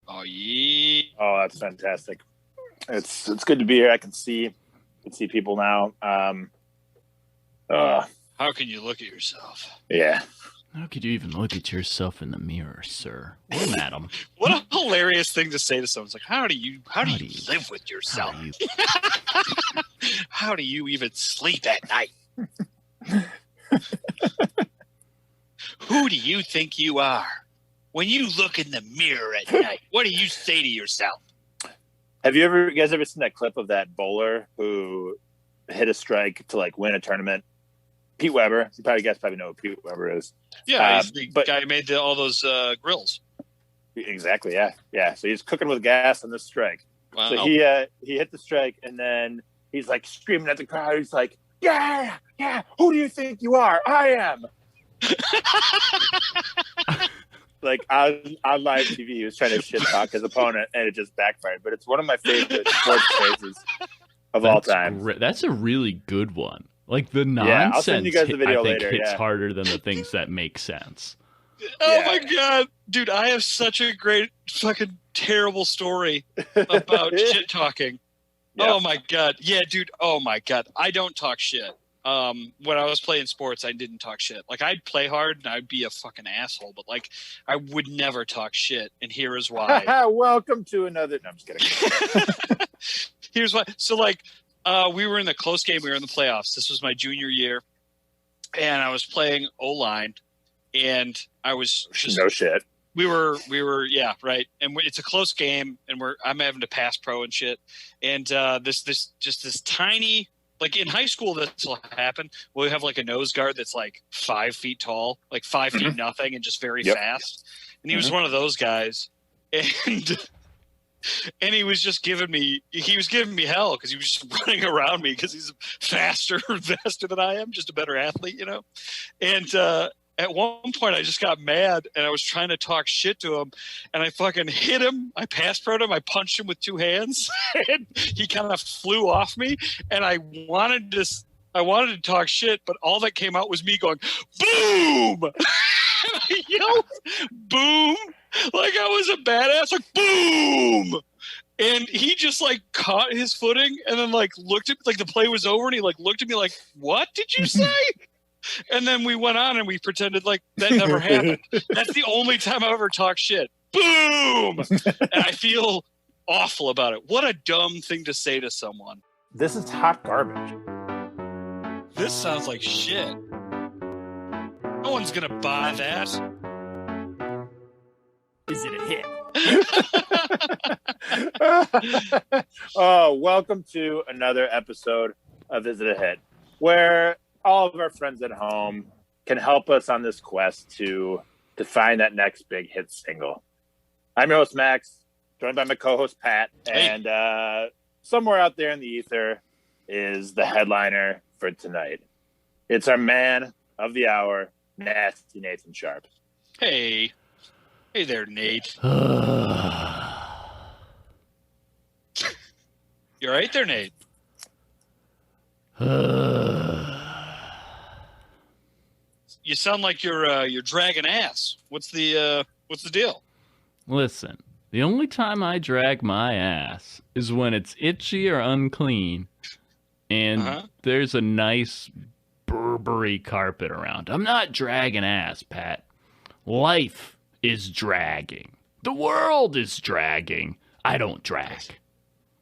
Oh, yeah. Oh, that's fantastic. It's good to be here. I can see people now. How can you look at yourself? Yeah. How could you even look at yourself in the mirror, sir or madam? What a hilarious thing to say to someone. It's like, how do you live with yourself? How do you even sleep at night? Who do you think you are? When you look in the mirror at night, what do you say to yourself? Have you guys ever seen that clip of that bowler who hit a strike to like win a tournament? Pete Weber. You guys probably know who Pete Weber is. Yeah, he's the guy who made all those grills. Exactly. Yeah. So he's cooking with gas on this strike. Wow. So he hit the strike, and then he's like screaming at the crowd. He's like, "Yeah. Who do you think you are? I am." Like on live TV, he was trying to shit talk his opponent, and it just backfired. But it's one of my favorite sports phrases of all time. That's a really good one. Like the nonsense, yeah, I'll send you guys the video I think later. hits harder than the things that make sense. Oh my god, dude! I have such a great fucking terrible story about shit talking. Yep. Oh my god, yeah, dude. Oh my god, I don't talk shit. When I was playing sports, I didn't talk shit. Like I'd play hard and I'd be a fucking asshole, but like I would never talk shit. And here is why. Welcome to another. No, I'm just kidding. Here's why. So like. We were in the close game. We were in the playoffs. This was my junior year, and I was playing O-line, and I was just no shit. We were, yeah, right. And it's a close game, and I'm having to pass pro and shit. And this tiny, like in high school, this will happen. We'll have like a nose guard that's like 5 feet tall, like 5 feet nothing, and just very fast. And he was one of those guys, and he was just giving me hell because he was just running around me because he's faster than I am, just a better athlete, you know? And at one point I just got mad and I was trying to talk shit to him and I fucking hit him. I pass pro'd him. I punched him with 2 hands and he kind of flew off me. And I wanted to talk shit, but all that came out was me going, boom! I yelled, boom! Like I was a badass, like boom! And he just like caught his footing and then like looked at like the play was over and he like looked at me like, what did you say? And then we went on and we pretended like that never happened. That's the only time I ever talk shit. Boom! And I feel awful about it. What a dumb thing to say to someone. This is hot garbage. This sounds like shit. No one's gonna buy that. Is it a hit? Oh, welcome to another episode of Is It a Hit, where all of our friends at home can help us on this quest to find that next big hit single. I'm your host, Max, joined by my co-host, Pat, and somewhere out there in the ether is the headliner for tonight. It's our man of the hour, Nasty Nathan Sharp. Hey there, Nate. You all right there, Nate? You sound like you're dragging ass. What's the deal? Listen, the only time I drag my ass is when it's itchy or unclean, and there's a nice Burberry carpet around. I'm not dragging ass, Pat. Life is dragging. The world is dragging. I don't drag.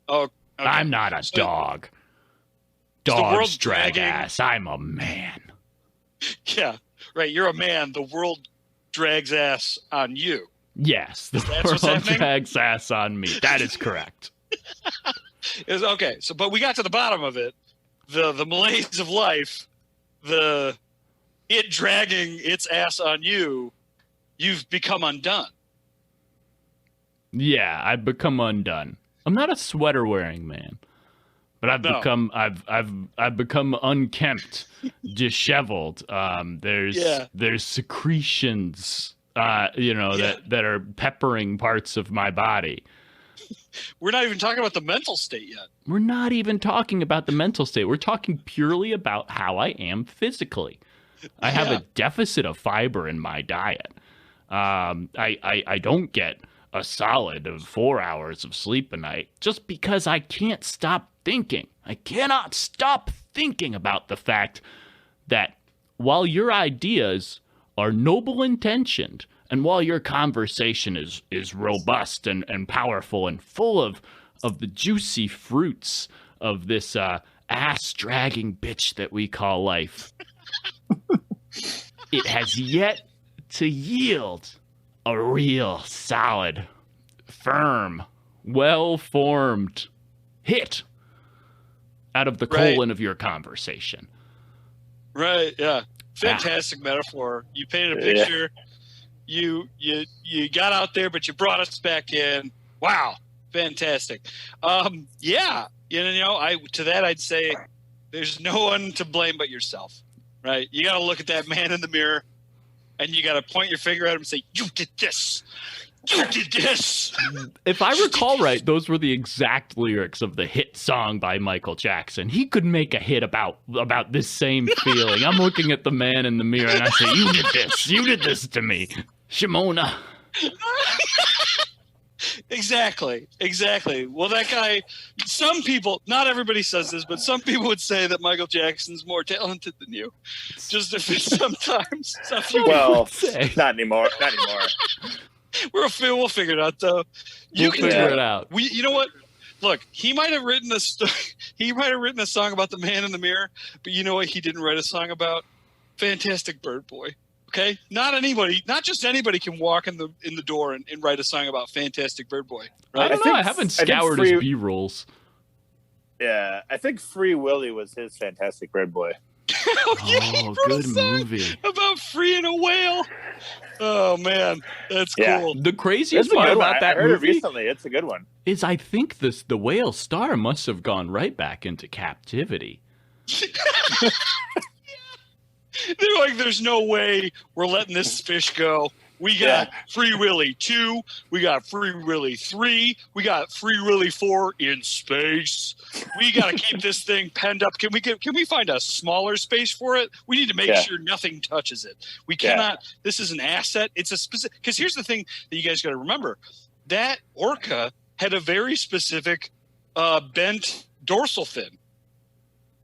Oh, okay. I'm not a dog. Dogs drag ass. I'm a man. Yeah, right. You're a man. The world drags ass on you. Yes, the world drags ass on me. That is correct. Okay, but we got to the bottom of it. The malaise of life, it dragging its ass on you. You've become undone. Yeah, I've become undone. I'm not a sweater wearing man, but I've become unkempt, disheveled. There's secretions, that are peppering parts of my body. We're not even talking about the mental state yet. We're not even talking about the mental state. We're talking purely about how I am physically. I have a deficit of fiber in my diet. I don't get a solid of 4 hours of sleep a night just because I can't stop thinking. I cannot stop thinking about the fact that while your ideas are noble intentioned, and while your conversation is robust and powerful and full of the juicy fruits of this ass-dragging bitch that we call life, it has yet to yield a real, solid, firm, well-formed hit out of the colon of your conversation. Right, yeah. Fantastic metaphor. You painted a picture. You got out there, but you brought us back in. Wow, fantastic. Yeah, to that I'd say there's no one to blame but yourself, right? You got to look at that man in the mirror, and you got to point your finger at him and say, "You did this. You did this." If I recall right, those were the exact lyrics of the hit song by Michael Jackson. He could make a hit about this same feeling. I'm looking at the man in the mirror, and I say, "You did this. You did this to me, Shimona." Exactly. Well, that guy, some people, not everybody says this, but some people would say that Michael Jackson's more talented than you. Just if it's sometimes. Well, not anymore. We'll figure it out, though. We'll figure it out. You know what? Look, he might have written a song about the man in the mirror, but you know what? He didn't write a song about Fantastic Bird Boy. Okay, not just anybody can walk in the door and write a song about Fantastic Bird Boy. Right? I don't know. I haven't scoured his B-rolls. Yeah, I think Free Willy was his Fantastic Bird Boy. Good movie about freeing a whale. Oh man, that's cool. The craziest part about that movie, recently, it's a good one, is I think the whale star must have gone right back into captivity. They're like, there's no way we're letting this fish go. We got Free Willy 2. We got Free Willy 3. We got Free Willy 4 in space. We got to keep this thing penned up. Can we find a smaller space for it? We need to make sure nothing touches it. We cannot. This is an asset. It's a specific. Because here's the thing that you guys got to remember: that orca had a very specific bent dorsal fin.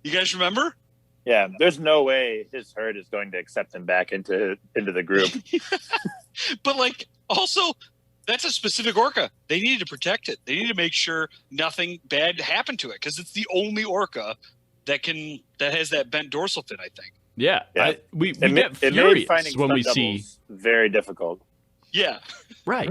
You guys remember? Yeah, there's no way his herd is going to accept him back into the group. But also, that's a specific orca. They needed to protect it. They need to make sure nothing bad happened to it because it's the only orca that has that bent dorsal fin, I think. Yeah. We get furious when we see very difficult. Yeah. Right.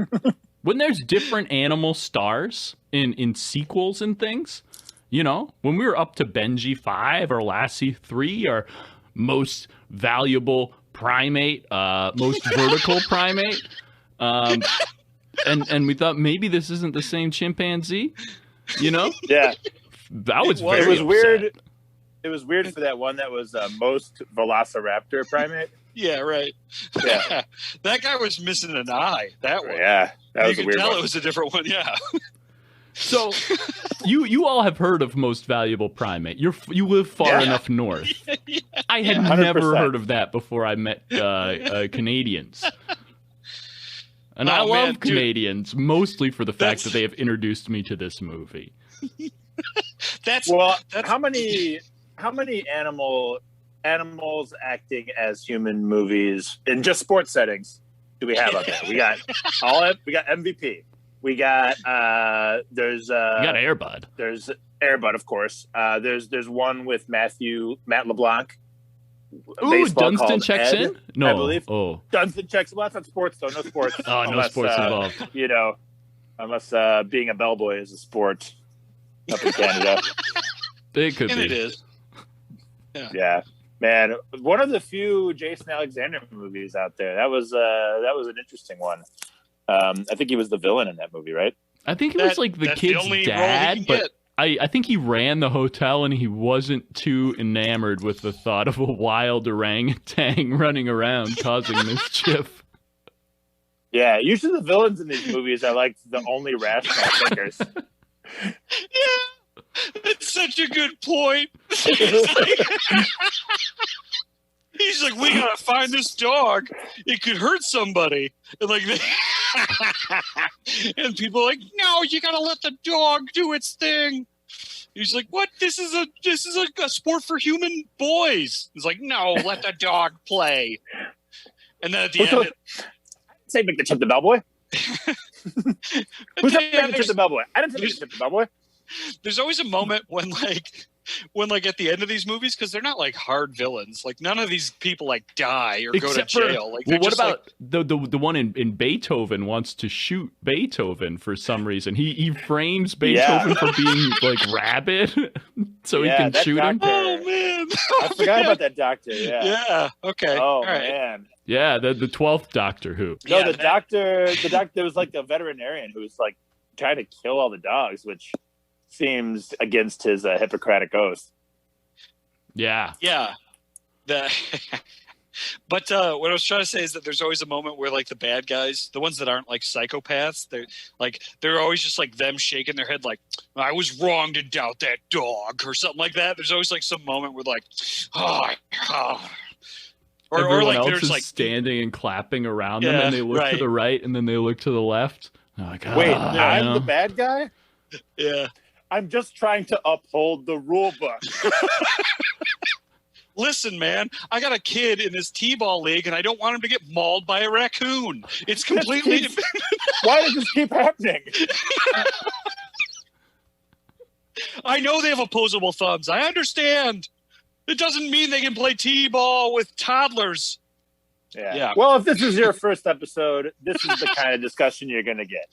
When there's different animal stars in sequels and things. When we were up to Benji 5 or Lassie 3 or most valuable primate, most vertical primate, and we thought maybe this isn't the same chimpanzee, Yeah. That was very It was upset. weird. It was weird for that one that was most velociraptor primate. Yeah, right. Yeah. That guy was missing an eye. That one. Yeah, that was a weird one. You could tell it was a different one, yeah. So, you all have heard of most valuable primate. You live far enough north. I had never heard of that before I met Canadians. And I love Canadians, mostly for the fact that they have introduced me to this movie. How many animals acting as human movies in just sports settings do we have out there? We got MVP. We got there's you got Air Bud. There's Air Bud, of course. There's one with Matt LeBlanc. Ooh, Dunstan checks in? No. I believe. Oh. Dunstan checks. Well, that's not sports though. No sports. No sports involved. Unless being a bellboy is a sport up in Canada. It could be. It is. Yeah. Man, one of the few Jason Alexander movies out there. That was an interesting one. I think he was the villain in that movie, right? I think he was the kid's dad, but I think he ran the hotel and he wasn't too enamored with the thought of a wild orangutan running around causing mischief. Yeah, usually the villains in these movies are the only rational thinkers. Yeah, that's such a good point. He's like, we gotta find this dog. It could hurt somebody. And And people are like, no, you gotta let the dog do its thing. He's like, what? This is a sport for human boys. He's like, no, let the dog play. And then at the end, say make the Chip the Bellboy. Who said make the Chip the Bellboy? I didn't say make the Chip the Bellboy. There's always a moment when at the end of these movies, because they're not like hard villains, like none of these people like die or go to jail. Like, what about the one in Beethoven wants to shoot Beethoven for some reason? He frames Beethoven for being like rabid, so he can shoot him. Oh man, I forgot about that doctor. Yeah. Okay. Oh man. Yeah, the 12th Doctor Who. No, the doctor was like a veterinarian who was like trying to kill all the dogs, which seems against his Hippocratic oath. Yeah. But what I was trying to say is that there's always a moment where like the bad guys, the ones that aren't like psychopaths, they're always just like them shaking their head like, I was wrong to doubt that dog or something like that. There's always like some moment where like, or everyone like else there's is like standing and clapping around them, and they look to the right and then they look to the left. Like, wait, I'm the bad guy? Yeah. I'm just trying to uphold the rule book. Listen, man, I got a kid in this t-ball league, and I don't want him to get mauled by a raccoon. It's completely... Why does this keep happening? I know they have opposable thumbs. I understand. It doesn't mean they can play t-ball with toddlers. Yeah. Well, if this is your first episode, this is the kind of discussion you're going to get.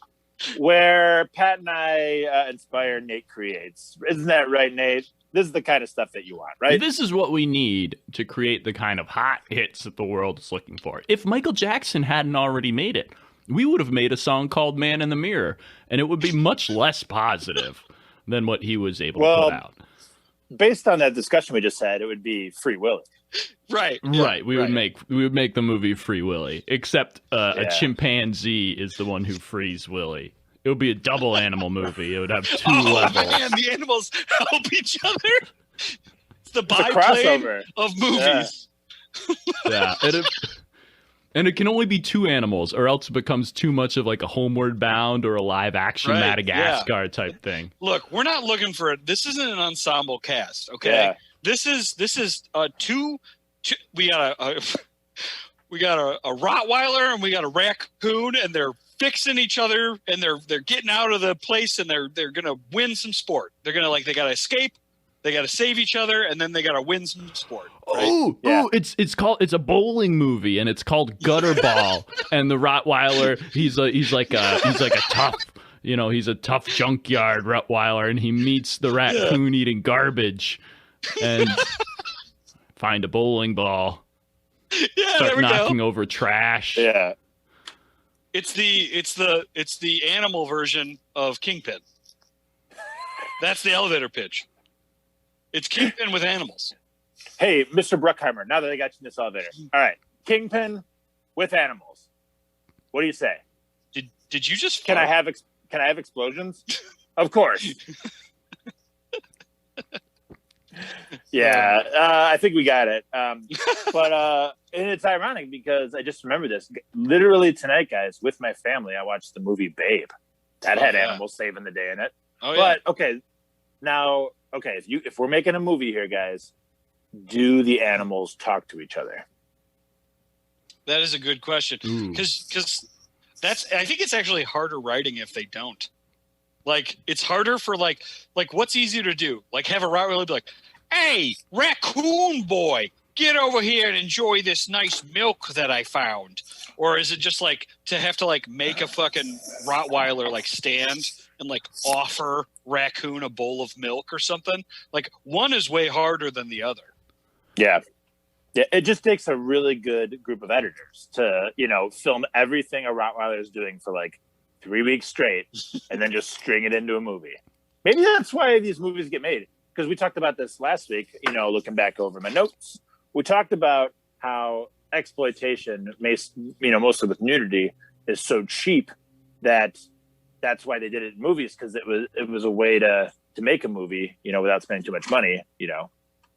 Where Pat and I inspire, Nate creates. Isn't that right, Nate? This is the kind of stuff that you want, right? This is what we need to create the kind of hot hits that the world is looking for. If Michael Jackson hadn't already made it, we would have made a song called Man in the Mirror, and it would be much less positive than what he was able to put out. Based on that discussion we just had, it would be Free Willy. Right. We would make the movie Free Willy, except a chimpanzee is the one who frees Willy. It would be a double animal movie. It would have two levels. Man, the animals help each other. It's the biplane of movies. Yeah. And it can only be two animals, or else it becomes too much of like a Homeward Bound or a live action Madagascar type thing. Look, we're not looking for it. This isn't an ensemble cast, okay? Yeah. This is two. We got a Rottweiler and we got a raccoon, and they're fixing each other, and they're getting out of the place, and they're gonna win some sport. They're gonna they gotta escape, they gotta save each other, and then they gotta win some sport. Right? It's a bowling movie, and it's called Gutterball. And the Rottweiler, he's like a tough, he's a tough junkyard Rottweiler, and he meets the raccoon eating garbage, and find a bowling ball. Yeah, start knocking over trash. Yeah. It's the animal version of Kingpin. That's the elevator pitch. It's Kingpin with animals. Hey, Mr. Bruckheimer, now that I got you in this elevator. All right. Kingpin with animals. What do you say? Did you just Can I have explosions? Of course. Yeah, I think we got it. But and it's ironic because I just remember this. Literally tonight, guys, with my family, I watched the movie Babe. That had animals saving the day in it. But okay, if we're making a movie here, guys, do the animals talk to each other? That is a good question, because I think it's actually harder writing if they don't. Like, it's harder for like what's easier to do? Like, have a Rottweiler be like, "Hey, raccoon boy, get over here and enjoy this nice milk that I found," or is it just like to have to like make a fucking Rottweiler like stand and like offer raccoon a bowl of milk or something? Like, one is way harder than the other. Yeah. It just takes a really good group of editors to, film everything a Rottweiler is doing for like 3 weeks straight and then just string it into a movie. Maybe that's why these movies get made. Because we talked about this last week, looking back over my notes. We talked about how exploitation, mostly with nudity, is so cheap that that's why they did it in movies, because it was a way to make a movie, without spending too much money,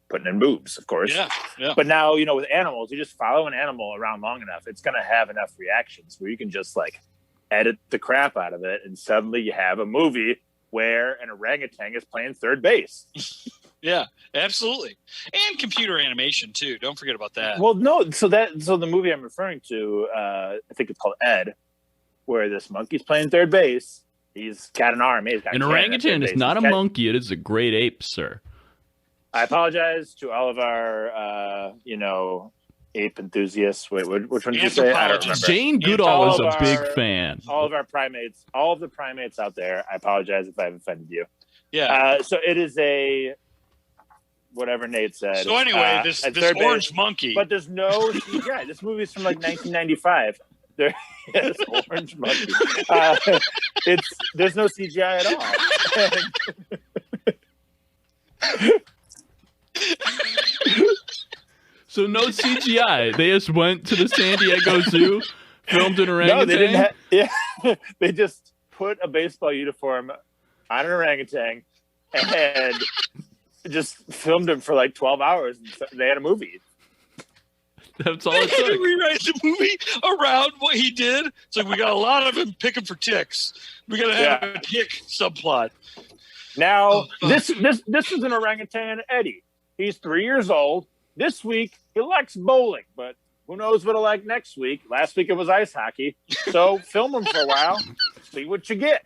putting in boobs, of course. Yeah. But now, with animals, you just follow an animal around long enough, it's going to have enough reactions where you can just like edit the crap out of it, and suddenly you have a movie where an orangutan is playing third base. Yeah, absolutely. And computer animation too. Don't forget about that. Well, no, so the movie I'm referring to, I think it's called Ed, where this monkey's playing third base. He's got an arm. He's got an orangutan is not a monkey. It is a great ape, sir. I apologize to all of our, ape enthusiasts. Wait, which one did you say? I don't remember. Jane Goodall is a big fan. All of our primates, all of the primates out there, I apologize if I've offended you. Yeah. So it is a, whatever Nate said. So anyway, this orange monkey. But there's no CGI. This movie's from like 1995. This orange monkey. There's no CGI at all. So no CGI. They just went to the San Diego Zoo, filmed an orangutan. No, they didn't. They just put a baseball uniform on an orangutan and just filmed him for like 12 hours. And they had a movie. That's all it took. They rewrite the movie around what he did. It's like we got a lot of him picking for ticks. We got to have a tick subplot. Now, this is an orangutan, Eddie. He's 3 years old. This week, he likes bowling, but who knows what he'll like next week. Last week, it was ice hockey. So film him for a while. See what you get.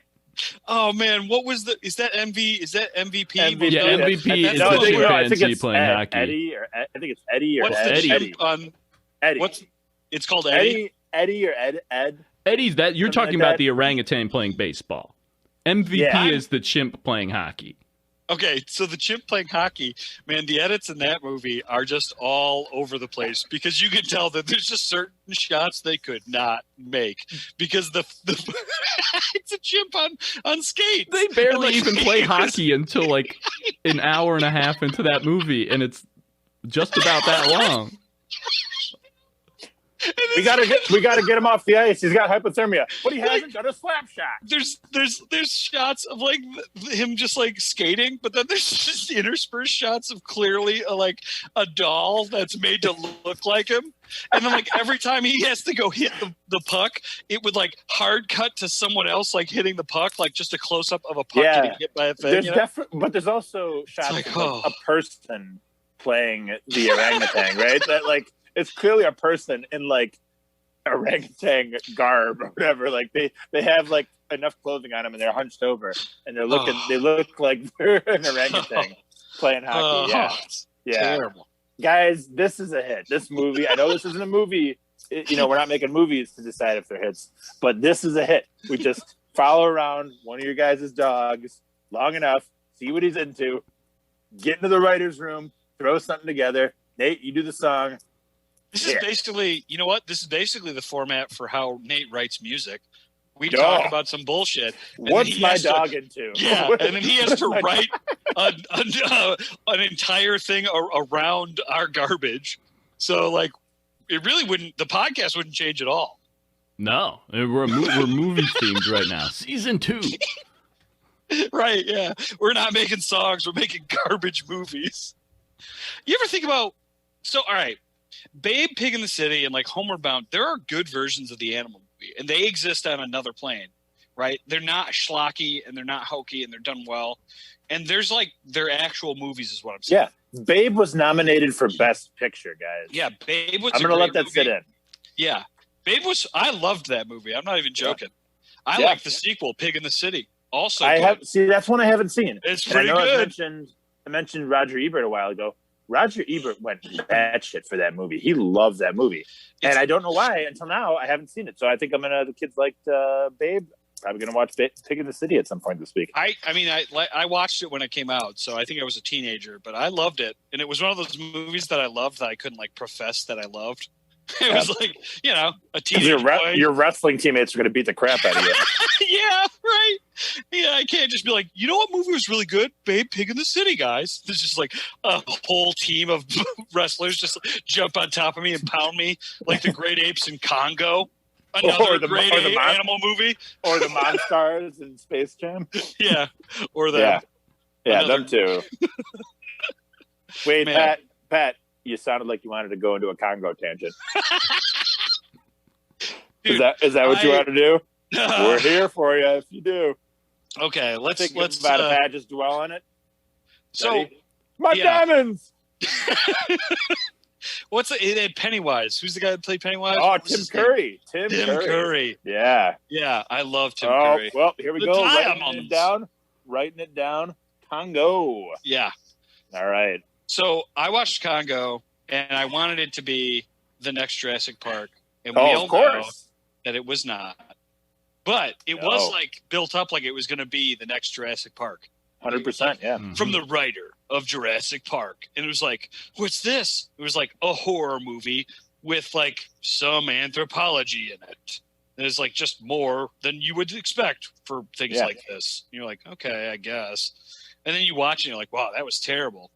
Oh, man. What was is that MVP? MVP. Yeah, MVP is the chimpanzee playing hockey. I think it's Eddie or What's Ed. the Eddie. Eddie. It's called Eddie? Eddie or Ed. Eddie's that. You're talking about the orangutan playing baseball. MVP is the chimp playing hockey. Okay, so the chimp playing hockey, man, the edits in that movie are just all over the place because you can tell that there's just certain shots they could not make because the it's a chimp on skates. They barely even play hockey until like an hour and a half into that movie, and it's just about that long. We gotta get him off the ice. He's got hypothermia, but he hasn't got a slap shot. There's shots of like him just like skating, but then there's just interspersed shots of clearly a doll that's made to look like him. And then like every time he has to go hit the puck, it would like hard cut to someone else like hitting the puck, like just a close up of a puck getting hit by a thing. But there's also shots of a person playing the orangutan, right? That like. It's clearly a person in like orangutan garb or whatever. Like they have like enough clothing on them and they're hunched over and they're looking. They look like they're an orangutan playing hockey. Yeah. Terrible. Guys, this is a hit. This movie. I know this isn't a movie. We're not making movies to decide if they're hits, but this is a hit. We just follow around one of your guys' dogs long enough, see what he's into, get into the writer's room, throw something together. Nate, you do the song. This is basically, you know what? This is basically the format for how Nate writes music. We talk about some bullshit. What's my dog into? Yeah, and then he has to write an entire thing around our garbage. So, like, it really wouldn't. The podcast wouldn't change at all. No, we're movie themed right now. Season 2. Right? Yeah, we're not making songs. We're making garbage movies. You ever think about? So, all right. Babe, Pig in the City, and like Homeward Bound, there are good versions of the animal movie, and they exist on another plane, right? They're not schlocky, and they're not hokey, and they're done well. And there's like their actual movies is what I'm saying. Yeah, Babe was nominated for Best Picture, guys. Yeah, Babe was. I'm gonna let that sit in. Yeah, Babe was. I loved that movie. I'm not even joking. I like the sequel, Pig in the City. Also, that's one I haven't seen. It's pretty good. I mentioned Roger Ebert a while ago. Roger Ebert went batshit for that movie. He loves that movie. And I don't know why until now I haven't seen it. So I think the kids liked Babe. Probably going to watch Pig in the City at some point this week. I watched it when it came out. So I think I was a teenager, but I loved it. And it was one of those movies that I loved that I couldn't like profess that I loved. It was like, a teenager. Your wrestling teammates are going to beat the crap out of you. Yeah, right. Yeah, I can't just be like, you know what movie was really good? Babe, Pig in the City, guys. There's just like a whole team of wrestlers just jump on top of me and pound me like the Great Apes in Congo. Another great animal movie. Or the Monstars in Space Jam. Yeah, or that. Yeah, them too. Wait, Pat, you sounded like you wanted to go into a Congo tangent. Dude, is that what you want to do? We're here for you if you do. Okay, let's about if I just dwell on it. So my diamonds. What's it had Pennywise? Who's the guy that played Pennywise? Oh, Tim Curry. Tim Curry. Yeah. Yeah, I love Tim Curry. Well, here we go. Writing it down. Congo. Yeah. All right. So I watched Congo, and I wanted it to be the next Jurassic Park. And we all know that it was not. But it was like built up like it was going to be the next Jurassic Park. 100%, yeah. From the writer of Jurassic Park. And it was like, what's this? It was like a horror movie with like some anthropology in it. And it's like just more than you would expect for things like this. And you're like, okay, I guess. And then you watch it and you're like, wow, that was terrible.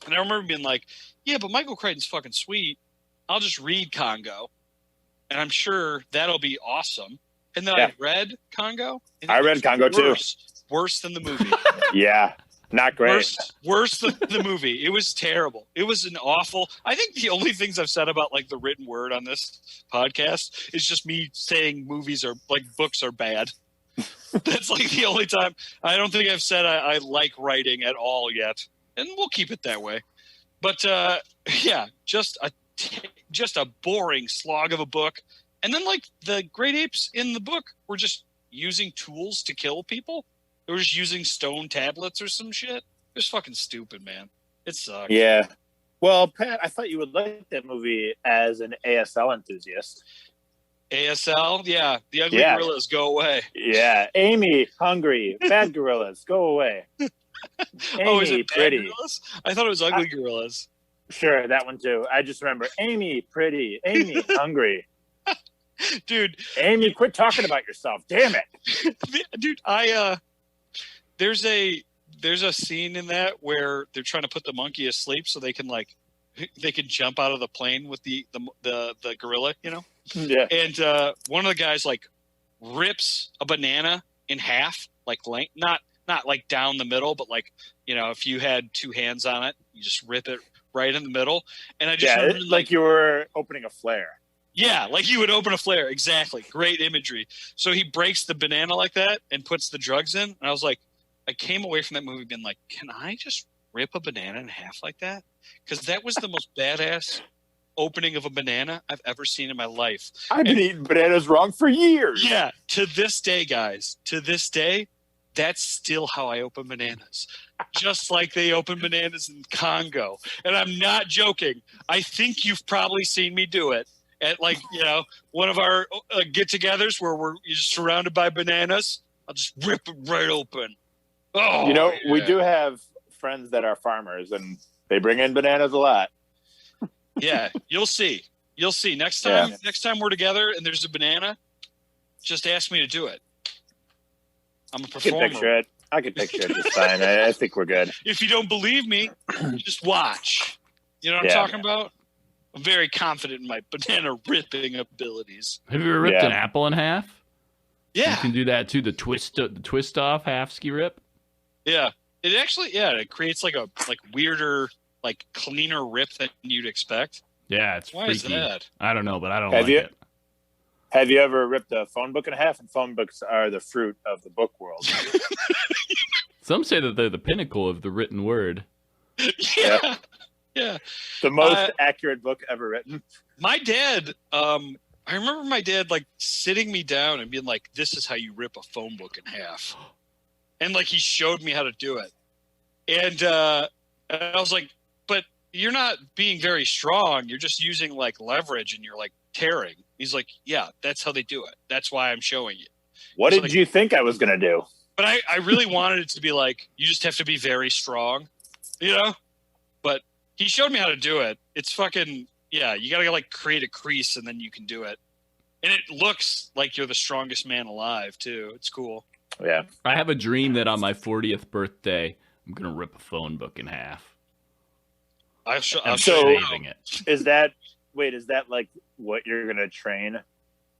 And I remember being like, yeah, but Michael Crichton's fucking sweet. I'll just read Congo. And I'm sure that'll be awesome. And then I read Congo. I read Congo too. Worse than the movie. Yeah, not great. Worse than the movie. It was terrible. It was an awful. I think the only things I've said about like the written word on this podcast is just me saying movies are like books are bad. That's like the only time. I don't think I've said I like writing at all yet, and we'll keep it that way. But yeah, just a boring slog of a book. And then like the great apes in the book were just using tools to kill people. They were just using stone tablets or some shit. It was fucking stupid, man. It sucked. Yeah. Well, Pat, I thought you would like that movie as an ASL enthusiast. ASL? Yeah. The ugly gorillas, go away. Yeah. Amy, hungry. Bad gorillas, go away. Amy, is it pretty. Gorillas? I thought it was ugly gorillas. Sure, that one too. I just remember Amy, pretty. Amy, hungry. Dude. Amy, quit talking about yourself. Damn it. Dude, there's a scene in that where they're trying to put the monkey asleep so they can jump out of the plane with the gorilla, you know? Yeah. And one of the guys like rips a banana in half, like length, not like down the middle, but like, you know, if you had two hands on it, you just rip it right in the middle. And I just remember, like you were opening a flare. Yeah, like you would open a flare. Exactly. Great imagery. So he breaks the banana like that and puts the drugs in. And I was like, I came away from that movie being like, can I just rip a banana in half like that? Because that was the most badass opening of a banana I've ever seen in my life. I've been eating bananas wrong for years. Yeah, to this day, guys, that's still how I open bananas. Just like they open bananas in Congo. And I'm not joking. I think you've probably seen me do it at like, you know, one of our get-togethers where we're just surrounded by bananas. I'll just rip it right open. Oh, you know, we do have friends that are farmers, and they bring in bananas a lot. Yeah, you'll see. You'll see. Next time we're together and there's a banana, just ask me to do it. I'm a performer. I can picture it just fine. I think we're good. If you don't believe me, just watch. You know what I'm talking about? I'm very confident in my banana ripping abilities. Have you ever ripped an apple in half? Yeah. You can do that too. The twist off half ski rip. Yeah. It actually, it creates like a weirder, like cleaner rip than you'd expect. Yeah, it's Why freaky. is that? I don't know, but I don't like it. Have you ever ripped a phone book in half? And phone books are the fruit of the book world. Some say that they're the pinnacle of the written word. Yeah. Yeah. The most accurate book ever written. My dad, I remember my dad like sitting me down and being like, this is how you rip a phone book in half. And like he showed me how to do it. And I was like, but you're not being very strong. You're just using like leverage and you're like tearing. He's like, yeah, that's how they do it. That's why I'm showing you. What did you think I was going to do? But I really wanted it to be like, you just have to be very strong, you know? But he showed me how to do it. It's fucking, you got to like create a crease and then you can do it. And it looks like you're the strongest man alive too. It's cool. Yeah. I have a dream that on my 40th birthday, I'm going to rip a phone book in half. I'm saving it. Is that like what you're going to train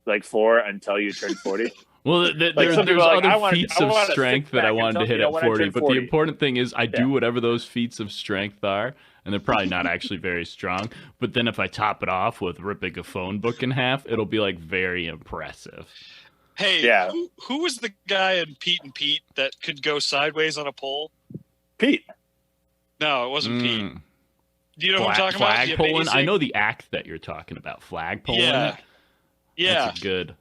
like for until you turn 40? Well, there's other feats of strength that I wanted to hit at 40, but the important thing is I do whatever those feats of strength are, and they're probably not actually very strong. But then if I top it off with ripping a phone book in half, it'll be like very impressive. Hey, Yeah. who was the guy in Pete and Pete that could go sideways on a pole? Pete. No, it wasn't Pete. Do you know what I'm talking flag about? pulling. I know the act that you're talking about. Flag pulling. Yeah. Yeah.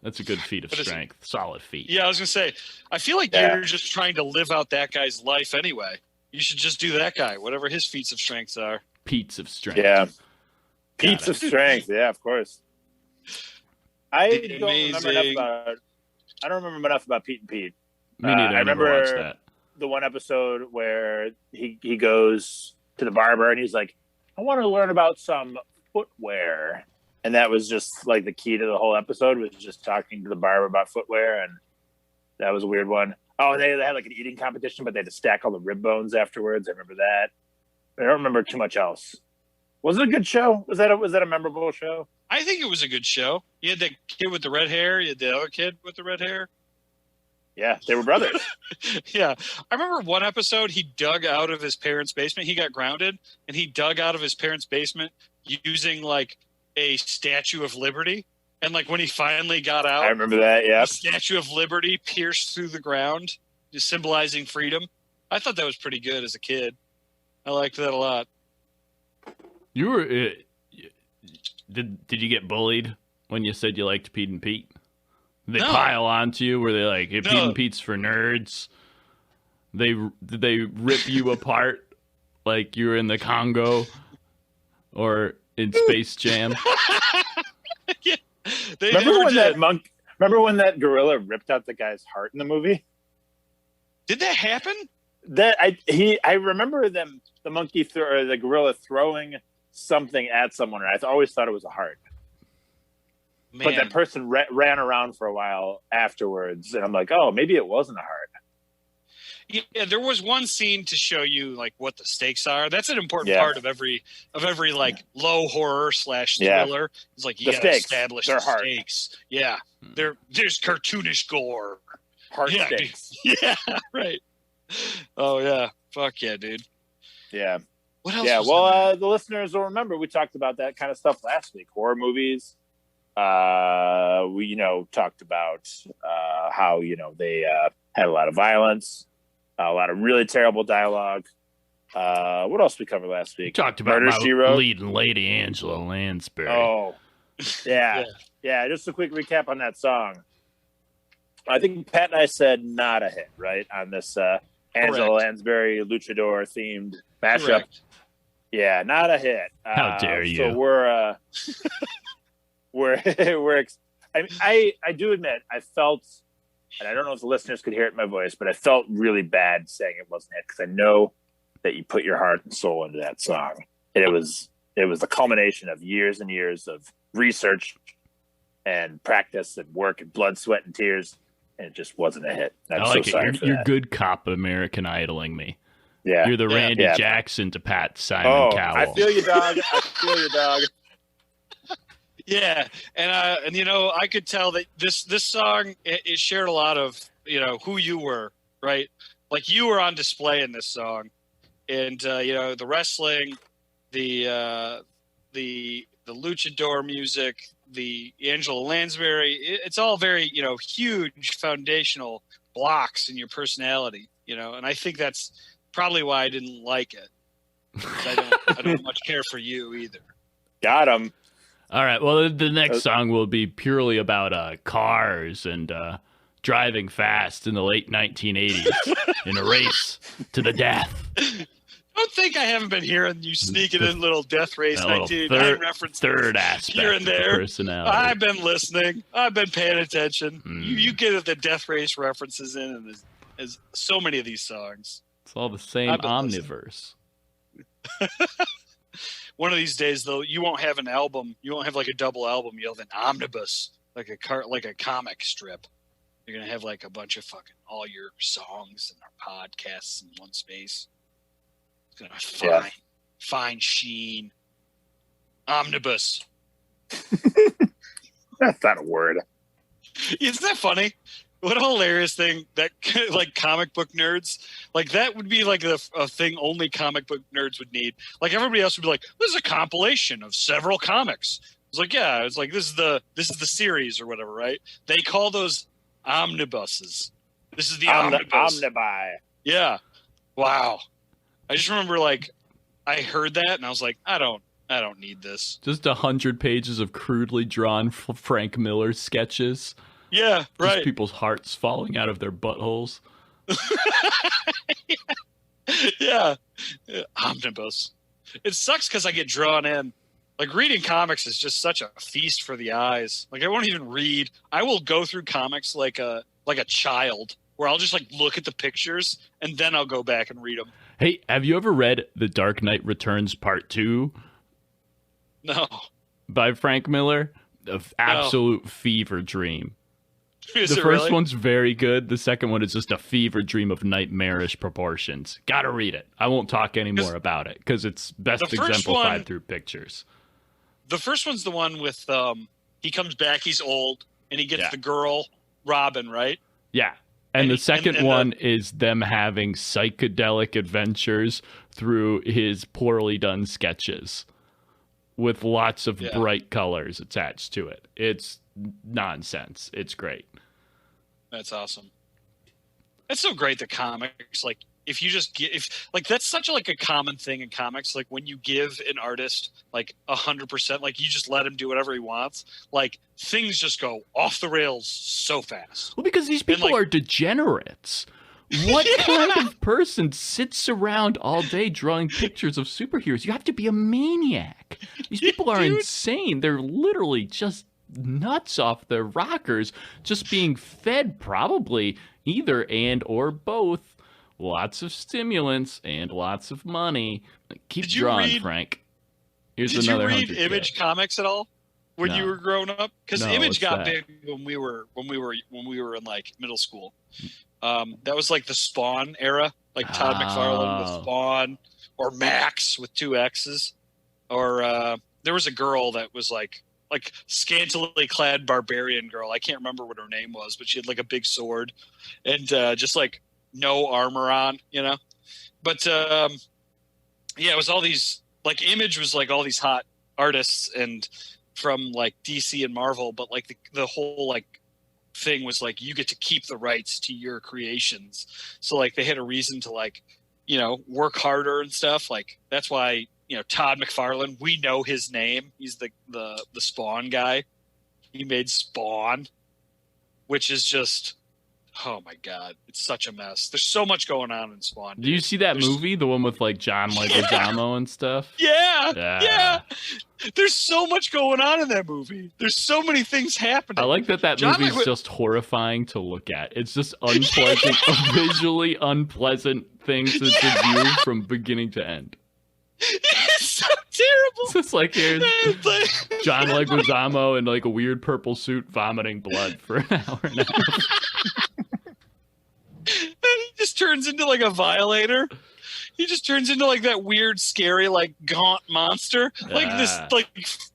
That's a good feat of strength. Solid feat. Yeah, I was gonna say. I feel like you're just trying to live out that guy's life anyway. You should just do that guy, whatever his feats of strengths are. Feats of strength. Yeah. Feats of strength. Yeah, of course. I don't remember enough about Pete and Pete. Me neither. I never watched that. The one episode where he goes to the barber and he's like, I want to learn about some footwear. And that was just like the key to the whole episode, was just talking to the barber about footwear. And that was a weird one. Oh, they had like an eating competition, but they had to stack all the rib bones afterwards. I remember that. I don't remember too much else. Was it a good show? Was that a memorable show? I think it was a good show. You had the kid with the red hair. You had the other kid with the red hair. Yeah, they were brothers. Yeah. I remember one episode he dug out of his parents' basement. He got grounded, and he dug out of his parents' basement using like a Statue of Liberty. And like when he finally got out, I remember that, yeah. The Statue of Liberty pierced through the ground, just symbolizing freedom. I thought that was pretty good as a kid. I liked that a lot. You were did you get bullied when you said you liked Pete and Pete? Did they pile onto you? Were they like, hey, Pete and Pete's for nerds? Did they rip you apart like you were in the Congo or in Space Jam? Yeah, remember when that gorilla ripped out the guy's heart in the movie? Did that happen? I remember the gorilla throwing something at someone, and I always thought it was a heart. Man. But that person ran around for a while afterwards, and I'm like, oh, maybe it wasn't a heart. Yeah, there was one scene to show you like what the stakes are. That's an important part of every like low horror / thriller. It's like you gotta establish the stakes. Yeah, there's cartoonish gore, heart stakes. Yeah, right. Oh yeah, fuck yeah, dude. Yeah. What else? Yeah, well, the listeners will remember we talked about that kind of stuff last week. Horror movies. We talked about how they had a lot of violence. A lot of really terrible dialogue. What else we covered last week? Talked about Murder, leading lady Angela Lansbury. Oh, yeah. Just a quick recap on that song. I think Pat and I said not a hit, right, on this Angela Lansbury luchador themed mashup. Correct. Yeah, not a hit. How dare you? So I do admit I felt. And I don't know if the listeners could hear it in my voice, but I felt really bad saying it wasn't it, because I know that you put your heart and soul into that song. And it was the culmination of years and years of research and practice and work and blood, sweat, and tears, and it just wasn't a hit. I'm so sorry for you're that. good cop American Idoling me. Yeah, you're the Randy Jackson to Pat Simon Cowell. I feel you, dog. I feel you, dog. Yeah, and I could tell that this song it shared a lot of who you were, right? Like you were on display in this song, and the wrestling, the luchador music, the Angela Lansbury. It's all very huge foundational blocks in your personality, and I think that's probably why I didn't like it. I don't much care for you either. Got him. All right. Well, the next song will be purely about cars and driving fast in the late 1980s in a race to the death. Don't think I haven't been hearing you sneaking in little Death Race 1989 references. Third aspect here and there. Personality. I've been listening. I've been paying attention. You get the Death Race references in, and there's so many of these songs. It's all the same omniverse. One of these days, though, you won't have an album. You won't have like a double album. You'll have an omnibus, like a comic strip. You're gonna have like a bunch of all your songs and our podcasts in one space. It's gonna have fine sheen. Omnibus. That's not a word. Isn't that funny? What a hilarious thing that like comic book nerds, like that would be like a thing only comic book nerds would need. Like everybody else would be like, this is a compilation of several comics. It's like, yeah, it's like this is the series or whatever, right? They call those omnibuses. This is the omnibus. Omnibuy. Yeah. Wow. I just remember like I heard that and I was like, I don't need this. Just 100 pages of crudely drawn Frank Miller sketches. Yeah, right. Just people's hearts falling out of their buttholes. Yeah. Omnibus. It sucks because I get drawn in. Like reading comics is just such a feast for the eyes. Like I won't even read. I will go through comics like a child, where I'll just like look at the pictures and then I'll go back and read them. Hey, have you ever read The Dark Knight Returns Part 2? No. By Frank Miller? An absolute fever dream. Is the it first really? one's very good. The second one is just a fever dream of nightmarish proportions. Gotta read it. I won't talk anymore about it because it's best exemplified through pictures. The first one's the one with he comes back, he's old, and he gets the girl, Robin, right? Yeah. And the second one is them having psychedelic adventures through his poorly done sketches with lots of bright colors attached to it. It's nonsense. It's great. That's awesome. It's so great that comics, like, if you just that's such a common thing in comics. Like when you give an artist like 100%, like you just let him do whatever he wants, like things just go off the rails so fast. Well, because these people are degenerates. What kind of person sits around all day drawing pictures of superheroes? You have to be a maniac. These people are insane. They're literally just nuts off their rockers, just being fed probably either and or both lots of stimulants and lots of money. Keep drawing, Frank. Here's another. Did you read Image comics at all when you were growing up? Because Image got big when we were in like middle school. That was like the Spawn era, like Todd McFarlane with Spawn, or Max with 2 X's, or there was a girl that was like scantily clad barbarian girl. I can't remember what her name was, but she had like a big sword and just like no armor on, you know. But it was all these, like, Image was like all these hot artists and from like DC and Marvel, but like the whole like thing was like you get to keep the rights to your creations. So like they had a reason to like, you know, work harder and stuff. Like that's why, you know, Todd McFarlane, we know his name. He's the Spawn guy. He made Spawn, which is just, oh my God, it's such a mess. There's so much going on in Spawn. Dude. Do you see that movie, the one with like John Leguizamo and stuff? Yeah. There's so much going on in that movie. There's so many things happening. I like that movie's just horrifying to look at. It's just unpleasant, visually unpleasant things to view from beginning to end. It's so terrible. It's just like here's John Leguizamo in like a weird purple suit vomiting blood for an hour and a half. And he just turns into like a violator. He just turns into like that weird, scary, like gaunt monster. Like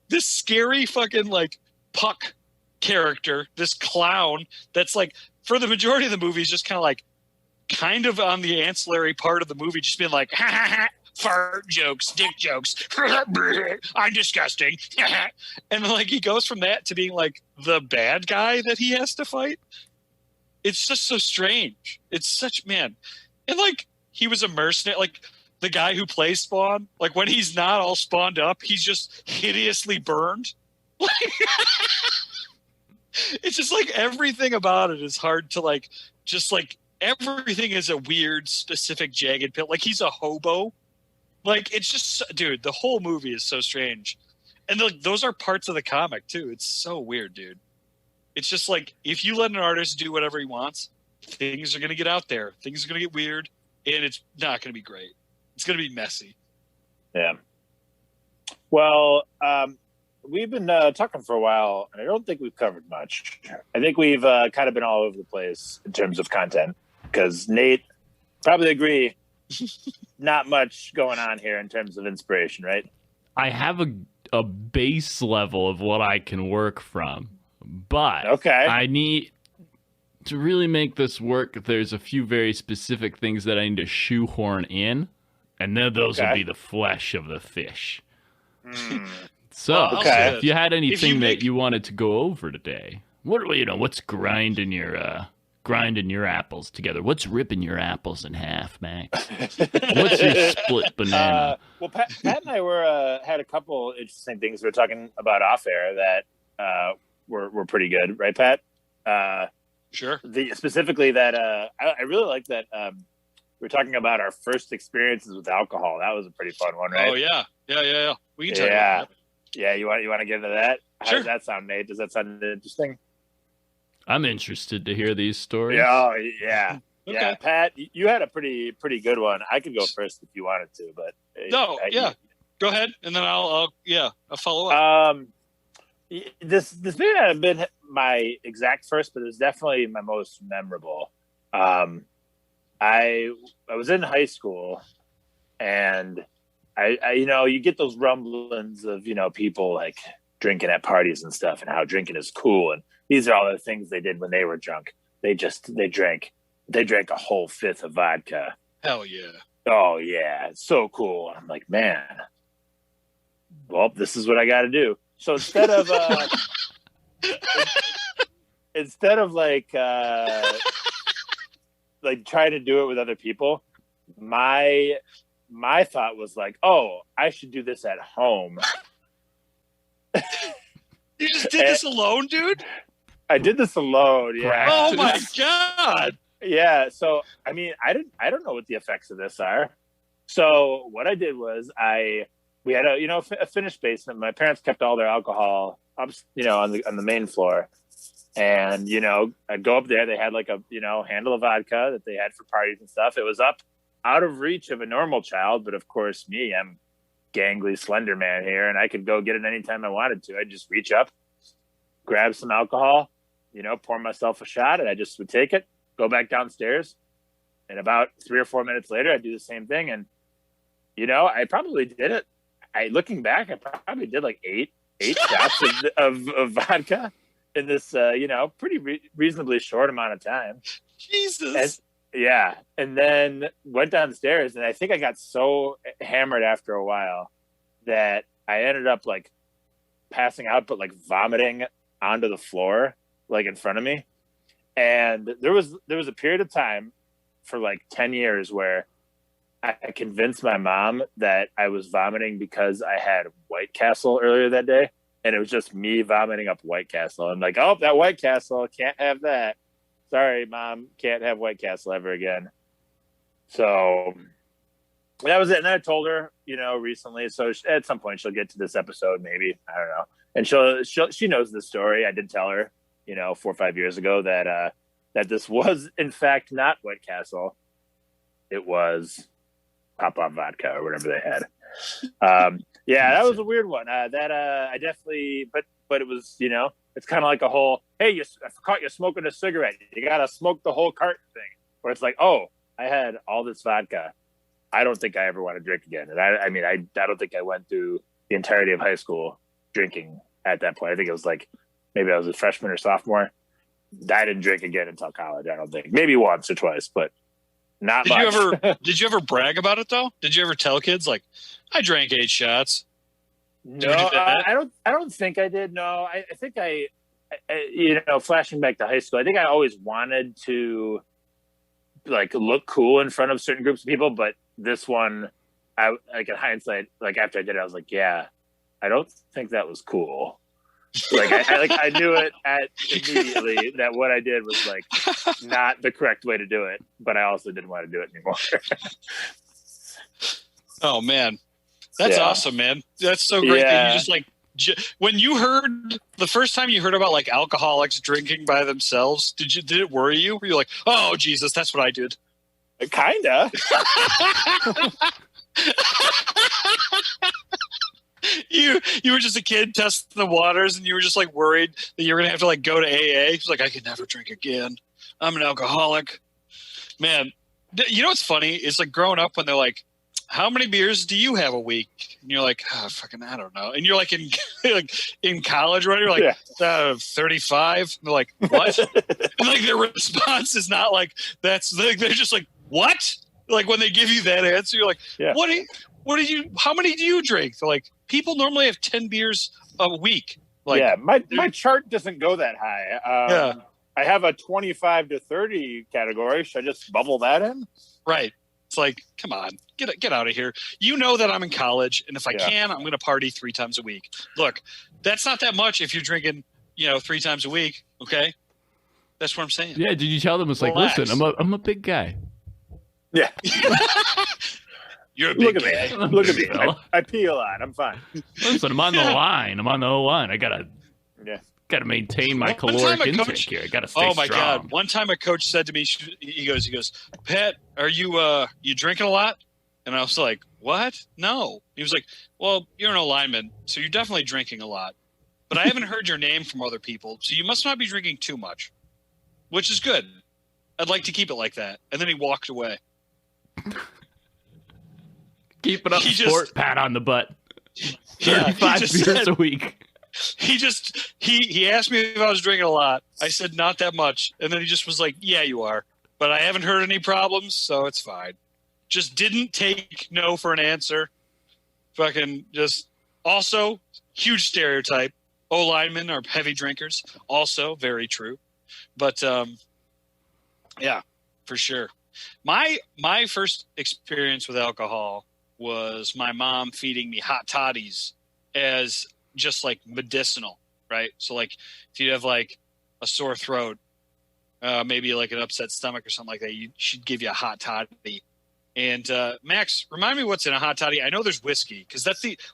this scary fucking like Puck character, this clown that's like for the majority of the movie is just kind of on the ancillary part of the movie, just being like, ha ha ha, fart jokes, dick jokes, I'm disgusting. And like he goes from that to being like the bad guy that he has to fight. It's just so strange. It's such, man. And like he was a mercenary, like the guy who plays Spawn, like when he's not all spawned up, he's just hideously burned. It's just like everything about it is hard to like, just like everything is a weird, specific, jagged pit. Like he's a hobo. Like it's just, dude, the whole movie is so strange. And like those are parts of the comic too. It's so weird, dude. It's just like, if you let an artist do whatever he wants, things are going to get out there. Things are going to get weird, and it's not going to be great. It's going to be messy. Yeah. Well, we've been talking for a while, and I don't think we've covered much. I think we've kind of been all over the place in terms of content, because Nate probably agree, not much going on here in terms of inspiration, right? I have a base level of what I can work from. But I need to really make this work. There's a few very specific things that I need to shoehorn in, and then those will be the flesh of the fish. So, if you had anything that you wanted to go over today, What's grinding your apples together? What's ripping your apples in half, Max? What's your split banana? Well, Pat and I had a couple interesting things we were talking about off air that were pretty good, right, Pat? Sure. Specifically that I really like that we were talking about our first experiences with alcohol. That was a pretty fun one, right? Oh yeah. We can talk about that. Yeah, you want to get into that? How Sure. does that sound, Nate? Does that sound interesting? I'm interested to hear these stories. Oh, yeah. Okay. Yeah, Pat, you had a pretty good one. I could go first if you wanted to, but go ahead, and then I'll follow up. This may not have been my exact first, but it was definitely my most memorable. I was in high school, and I you get those rumblings of people like drinking at parties and stuff, and how drinking is cool, and these are all the things they did when they were drunk. They drank a whole fifth of vodka. Hell yeah. Oh yeah, it's so cool. I'm like, man, well, this is what I got to do. So instead of like trying to do it with other people, my thought was like, oh, I should do this at home. You just did this alone, dude? I did this alone. Yeah. Oh my God. Yeah. So, I mean, I don't know what the effects of this are. So what I did was we had a finished basement. My parents kept all their alcohol up, on the main floor. And, I'd go up there. They had like a, handle of vodka that they had for parties and stuff. It was up out of reach of a normal child. But of course, I'm gangly, slender man here, and I could go get it anytime I wanted to. I'd just reach up, grab some alcohol, pour myself a shot, and I just would take it, go back downstairs. And about 3 or 4 minutes later, I'd do the same thing. And, I probably did it. Looking back, I probably did like eight shots of vodka in this, pretty reasonably short amount of time. Jesus. And then went downstairs, and I think I got so hammered after a while that I ended up like passing out, but like vomiting onto the floor, like in front of me. And there was a period of time for like 10 years where I convinced my mom that I was vomiting because I had White Castle earlier that day. And it was just me vomiting up White Castle. I'm like, oh, that White Castle, can't have that. Sorry, Mom, can't have White Castle ever again. So that was it. And I told her, recently. So at some point she'll get to this episode, maybe. I don't know. And she knows the story. I did tell her, 4 or 5 years ago that this was in fact not White Castle. It was Pop-Up vodka or whatever they had. That was a weird one. I definitely, but it was, it's kind of like a whole, hey, I caught you smoking a cigarette. You got to smoke the whole carton thing. Where it's like, oh, I had all this vodka. I don't think I ever want to drink again. And I don't think I went through the entirety of high school drinking at that point. I think it was like, maybe I was a freshman or sophomore. I didn't drink again until college, I don't think. Maybe once or twice, but not much. Did you ever brag about it though? Did you ever tell kids like, I drank 8 shots? No, I don't think I did. No, I think I flashing back to high school, I think I always wanted to like look cool in front of certain groups of people, but this one, I like in hindsight, like after I did it, I was like, yeah, I don't think that was cool. Like I knew it immediately that what I did was like not the correct way to do it, but I also didn't want to do it anymore. Oh man, that's awesome, man. That's so great that you just like when you heard the first time you heard about like alcoholics drinking by themselves. Did it worry you? Were you like, oh Jesus, that's what I did? Kinda. You were just a kid testing the waters, and you were just like worried that you were gonna have to like go to AA. It's like, I could never drink again. I'm an alcoholic. Man, you know what's funny? It's like growing up when they're like, how many beers do you have a week? And you're like, oh, fucking, I don't know. And you're like in college, right? You're like 35. And they're like, what? And like their response is not like that's like they're just like, what? Like when they give you that answer, you're like, how many do you drink? They're like, people normally have 10 beers a week. Like, yeah, my chart doesn't go that high. Yeah. I have a 25 to 30 category. Should I just bubble that in? Right. It's like, come on, get out of here. You know that I'm in college, and if I can, I'm going to party 3 times a week. Look, that's not that much if you're drinking, 3 times a week. Okay, that's what I'm saying. Yeah. Did you tell them? It's like, Relax. listen, I'm a big guy. Yeah. You're a big Look guy. at me. Look at me. I pee a lot. I'm fine. Listen, I'm on the line. I'm on the line. I gotta maintain my caloric intake here. I gotta stay strong. God! One time a coach said to me, he goes, Pat, are you drinking a lot? And I was like, what? No. He was like, well, you're an alignment, so you're definitely drinking a lot. But I haven't heard your name from other people, so you must not be drinking too much, which is good. I'd like to keep it like that. And then he walked away. Keep it up, pat on the butt. 35 beers a week. He asked me if I was drinking a lot. I said not that much, and then he just was like, "Yeah, you are," but I haven't heard any problems, so it's fine. Just didn't take no for an answer. Fucking just also huge stereotype. O linemen are heavy drinkers. Also very true, but yeah, for sure. My first experience with alcohol was my mom feeding me hot toddies as just like medicinal, right? So like if you have like a sore throat, maybe like an upset stomach or something like that, she'd give you a hot toddy. And Max, remind me what's in a hot toddy. I know there's whiskey because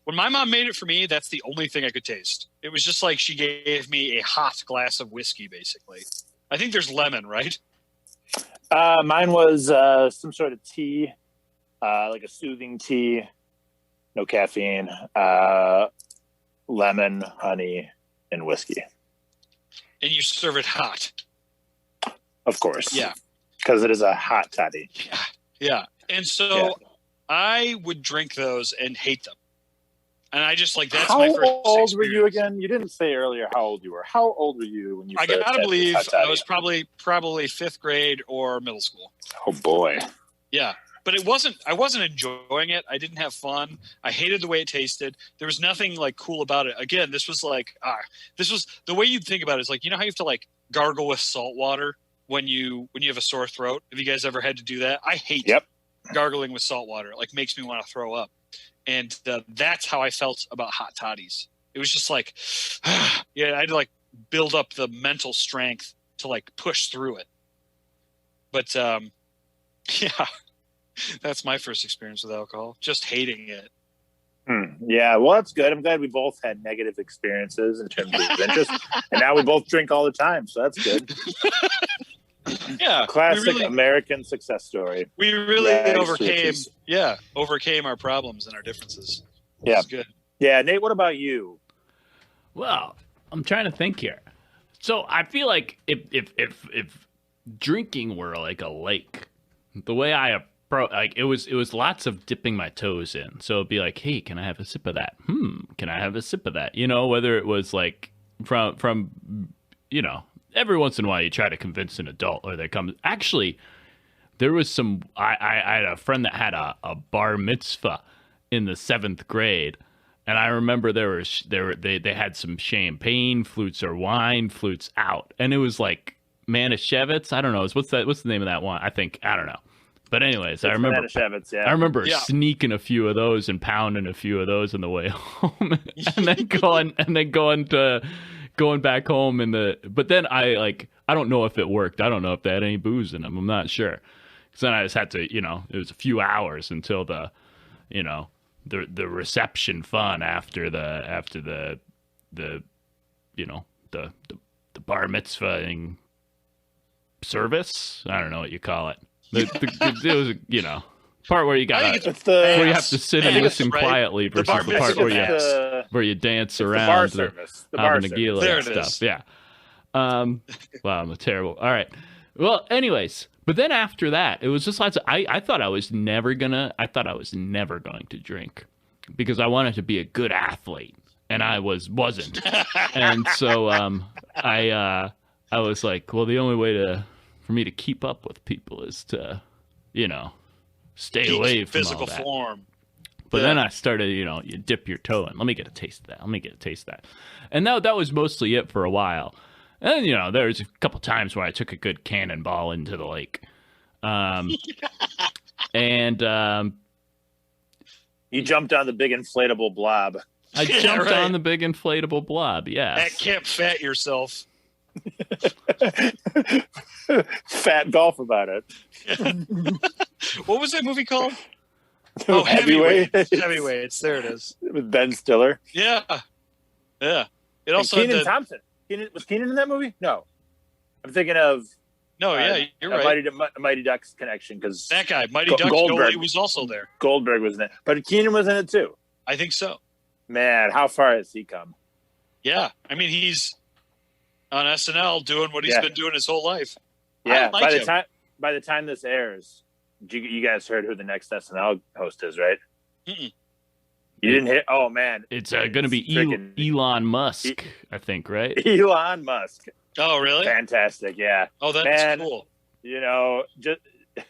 when my mom made it for me, that's the only thing I could taste. It was just like she gave me a hot glass of whiskey, basically. I think there's lemon, right? Mine was some sort of tea, like a soothing tea, no caffeine, lemon, honey, and whiskey. And you serve it hot. Of course. Yeah. Because it is a hot toddy. Yeah. And so I would drink those and hate them. And I just that's my first How old experience. were you again? You didn't say earlier how old you were. How old were you when you I started? gotta believe I was probably 5th grade or middle school. Oh boy. Yeah. But I wasn't enjoying it. I didn't have fun. I hated the way it tasted. There was nothing like cool about it. Again, this was the way you'd think about it is like, you know how you have to like gargle with salt water when you have a sore throat? Have you guys ever had to do that? I hate gargling with salt water. It like makes me want to throw up. And that's how I felt about hot toddies. It was just like, I had to like build up the mental strength to like push through it. But yeah, that's my first experience with alcohol. Just hating it. Yeah, well, that's good. I'm glad we both had negative experiences in terms of interest. And now we both drink all the time, so that's good. Yeah. Classic American success story. We really overcame our problems and our differences. Yeah. That's good. Yeah, Nate, what about you? Well, I'm trying to think here. So I feel like if drinking were like a lake, the way I approach, it was lots of dipping my toes in. So it'd be like, hey, can I have a sip of that? Can I have a sip of that? Whether it was like from every once in a while you try to convince an adult or they come. Actually, there was some. I had a friend that had a bar mitzvah in the 7th grade, and I remember they had some champagne flutes or wine flutes out, and it was like Manischewitz. I don't know. What's the name of that one? I don't know. But anyways, I remember sneaking a few of those and pounding a few of those on the way home, and then going back home but then I don't know if it worked. I don't know if they had any booze in them. I'm not sure. Because then I just had to, it was a few hours until the reception fun after the bar mitzvahing service. I don't know what you call it. It was part where you where you have to sit and listen quietly versus the part where you dance around the bar service. There and it stuff. is. Yeah. Wow, I'm terrible. All right. Well, anyways, but then after that, it was just lots of. I thought I was never going to drink because I wanted to be a good athlete, and I wasn't. And so I was like, well, the only way for me to keep up with people is to, stay away from physical all that. form. But then I started, you dip your toe in. Let me get a taste of that. Let me get a taste of that. And that was mostly it for a while. And, there was a couple times where I took a good cannonball into the lake. And you jumped on the big inflatable blob. I jumped on the big inflatable blob, yes. That can't fat yourself. Fat golf about it. What was that movie called? Heavyweights. Heavyweights. There it is. With Ben Stiller. Yeah. It And also Kenan Thompson. Was Kenan in that movie? No. I'm thinking of... No, you're right. Mighty Ducks connection, because... That guy, Mighty Ducks goalie, was also there. Goldberg was in it. But Kenan was in it, too. I think so. Man, how far has he come? Yeah. I mean, he's on SNL doing what he's been doing his whole life. Yeah. By the time this airs, you guys heard who the next SNL host is, right? Mm-mm. You didn't hit? Oh, man. It's going to be Elon Musk, I think, right? Elon Musk. Oh, really? Fantastic, yeah. Oh, that's cool.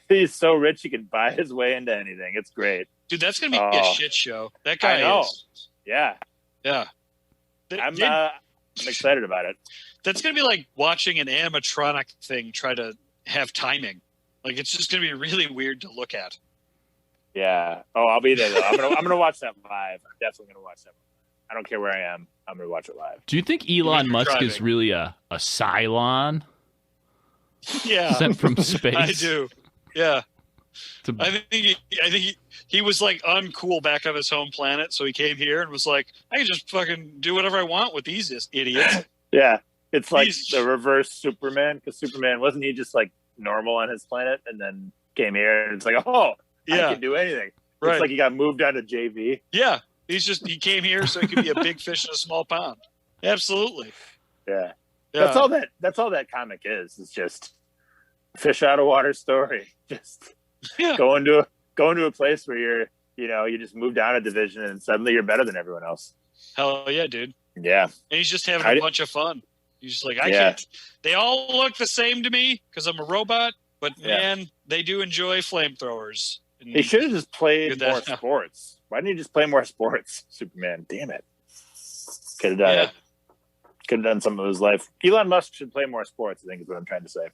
He's so rich he can buy his way into anything. It's great. Dude, that's going to be a shit show. That guy is. Yeah. Yeah. I'm excited about it. That's going to be like watching an animatronic thing try to have timing. Like, it's just going to be really weird to look at. Yeah. Oh, I'll be there, though. I'm gonna watch that live. I'm definitely going to watch that. I don't care where I am. I'm going to watch it live. Do you think Elon Musk is really a Cylon? Yeah. Sent from space? I do. Yeah. I think he was like uncool back on his home planet, so he came here and was like, I can just fucking do whatever I want with these idiots. Yeah. It's like the reverse Superman, because Superman, wasn't he just like normal on his planet and then came here and it's like, I can do anything. Right. It's like he got moved out of JV. Yeah. He came here so he could be a big fish in a small pond. Absolutely. Yeah. That's all that comic is. It's just fish out of water story. Just going to a place where you just moved down a division and suddenly you're better than everyone else. Hell yeah, dude. Yeah. And he's just having a bunch of fun. He's just like, I can't. They all look the same to me because I'm a robot, but man, they do enjoy flamethrowers. He should have just played more sports. Why didn't he just play more sports, Superman? Damn it. Could have done it. Could have done something with his life. Elon Musk should play more sports, I think is what I'm trying to say.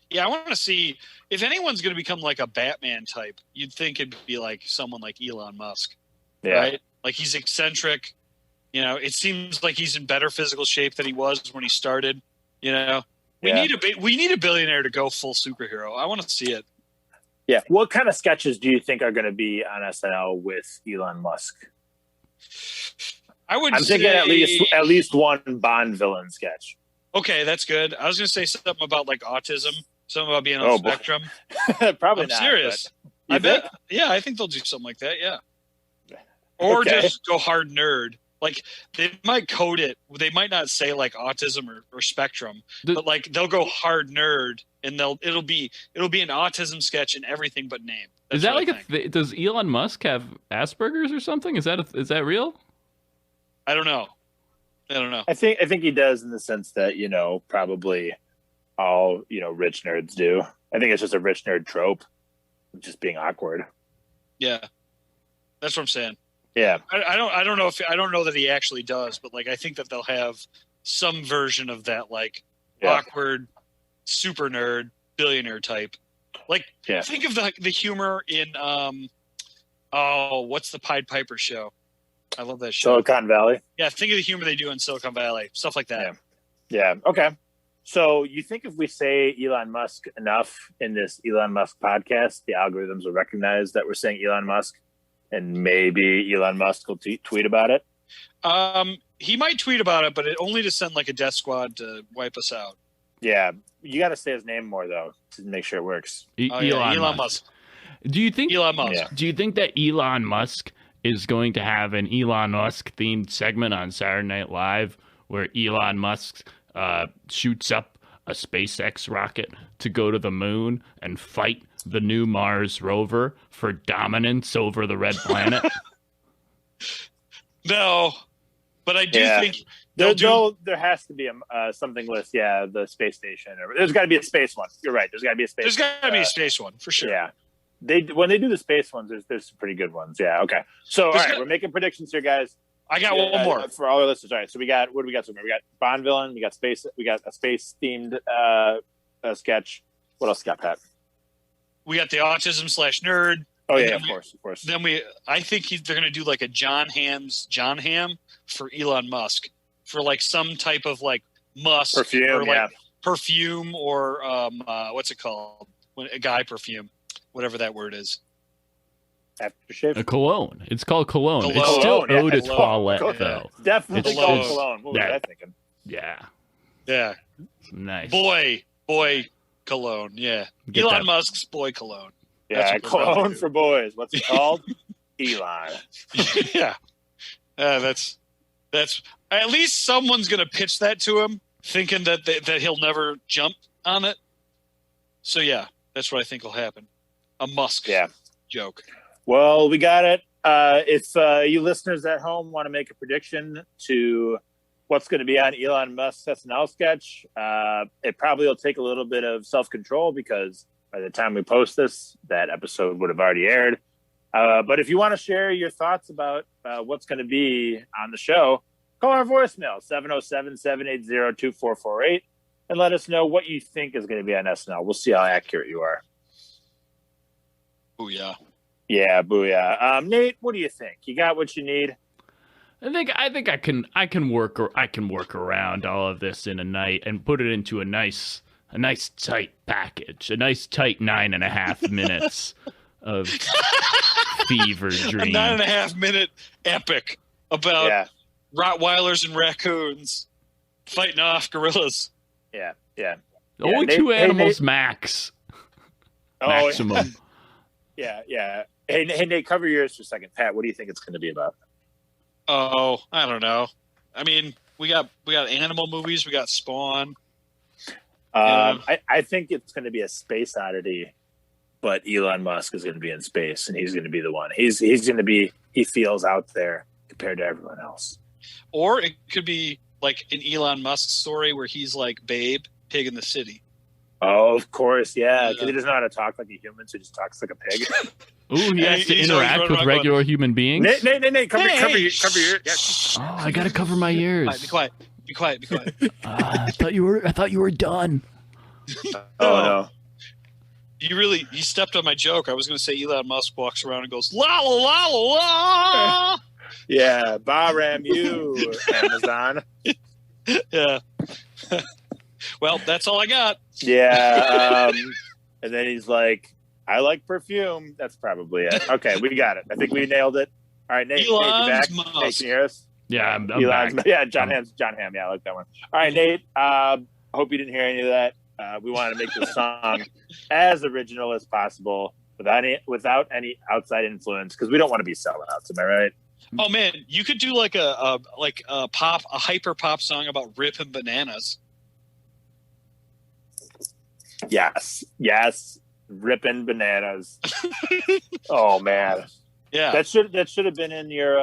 Yeah, I want to see if anyone's going to become like a Batman type. You'd think it'd be like someone like Elon Musk, right? Like he's eccentric. It seems like he's in better physical shape than he was when he started. We need a billionaire to go full superhero. I want to see it. Yeah. What kind of sketches do you think are going to be on SNL with Elon Musk? I'm thinking at least one Bond villain sketch. Okay, that's good. I was going to say something about like autism, something about being on the spectrum. Probably I'm not. Serious. I bet. Yeah, I think they'll do something like that. Yeah. Or just go hard nerd. Like they might code it. They might not say like autism or spectrum, but like they'll go hard nerd, and it'll be an autism sketch in everything but name. That's is that like does Elon Musk have Asperger's or something? Is that real? I don't know. I think he does in the sense that probably all rich nerds do. I think it's just a rich nerd trope, just being awkward. Yeah, that's what I'm saying. Yeah, I don't know that he actually does, but like I think that they'll have some version of that, like awkward, super nerd, billionaire type. Like think of the humor in what's the Pied Piper show? I love that show. Silicon Valley. Yeah, think of the humor they do in Silicon Valley, stuff like that. Yeah. Okay. So you think if we say Elon Musk enough in this Elon Musk podcast, the algorithms will recognize that we're saying Elon Musk? And maybe Elon Musk will tweet about it? He might tweet about it, but only to send like a death squad to wipe us out. Yeah. You got to say his name more, though, to make sure it works. Elon Musk. Do you think Elon Musk? Do you think that Elon Musk is going to have an Elon Musk themed segment on Saturday Night Live where Elon Musk shoots up a SpaceX rocket to go to the moon and fight the new Mars rover for dominance over the red planet? No, but I do think there has to be something with the space station. There's got to be a space one. You're right. There's got to be a space. There's got to be a space one for sure. Yeah, when they do the space ones, there's some pretty good ones. Yeah. Okay. So all right, we're making predictions here, guys. I got one more for all our listeners. All right. So what do we got so far? We got Bond villain. We got space. We got a space themed sketch. What else got, Pat? We got the autism/nerd. Oh yeah, of course. Then I think they're going to do like a John Hamm for Elon Musk for like some type of like Musk perfume, or like perfume or what's it called? A guy perfume, whatever that word is. Aftershave. A cologne. It's called cologne. Cologne. It's still eau de Cologne. toilette though. Definitely called cologne. What was I thinking? Yeah. Yeah. Nice. Boy cologne. Yeah. Get Elon that. Musk's boy cologne. Yeah, cologne for boys. What's it called? Elon. Yeah. That's at least someone's going to pitch that to him, thinking that he'll never jump on it. So yeah, that's what I think will happen. A Musk joke. Well, we got it. If you listeners at home want to make a prediction to what's going to be on Elon Musk's SNL sketch, it probably will take a little bit of self-control because by the time we post this, that episode would have already aired. But if you want to share your thoughts about what's going to be on the show, call our voicemail, 707-780-2448, and let us know what you think is going to be on SNL. We'll see how accurate you are. Booyah. Yeah, booyah. Nate, what do you think? You got what you need? I think I can work around all of this in a night and put it into a nice tight package, a nice tight 9.5 minutes of fever dream. A 9.5 minute epic about Rottweilers and raccoons fighting off gorillas. Yeah. Only Nate, two animals Nate. max. Oh, Maximum. Yeah. Hey, Nate, cover your ears for a second. Pat, what do you think it's going to be about? Oh, I don't know. I mean, we got animal movies. We got Spawn. I think it's going to be a space oddity, but Elon Musk is going to be in space, and he's going to be the one. He's going to be. He feels out there compared to everyone else. Or it could be like an Elon Musk story where he's like Babe, pig in the city. Oh, of course, yeah, because he doesn't know how to talk like a human, so he just talks like a pig. Ooh, he has to interact with regular human beings. Nate, cover your ears. Oh, I gotta cover my ears. Be quiet. I thought you were done. Oh no. You stepped on my joke. I was going to say Elon Musk walks around and goes la la la la la. Yeah, Bahram you, Amazon. Yeah. Well, that's all I got. Yeah, and then he's like, "I like perfume." That's probably it. Okay, we got it. I think we nailed it. All right, Nate, you back? Musk. Nate, can you hear us? Yeah, I'm back. Yeah, John Hamm. Yeah, I like that one. All right, Nate. I hope you didn't hear any of that. We wanted to make this song as original as possible without any outside influence because we don't want to be selling outs. Am I right? Oh man, you could do like a hyper pop song about ripping bananas. Yes, ripping bananas. Oh man, yeah. That should have been in your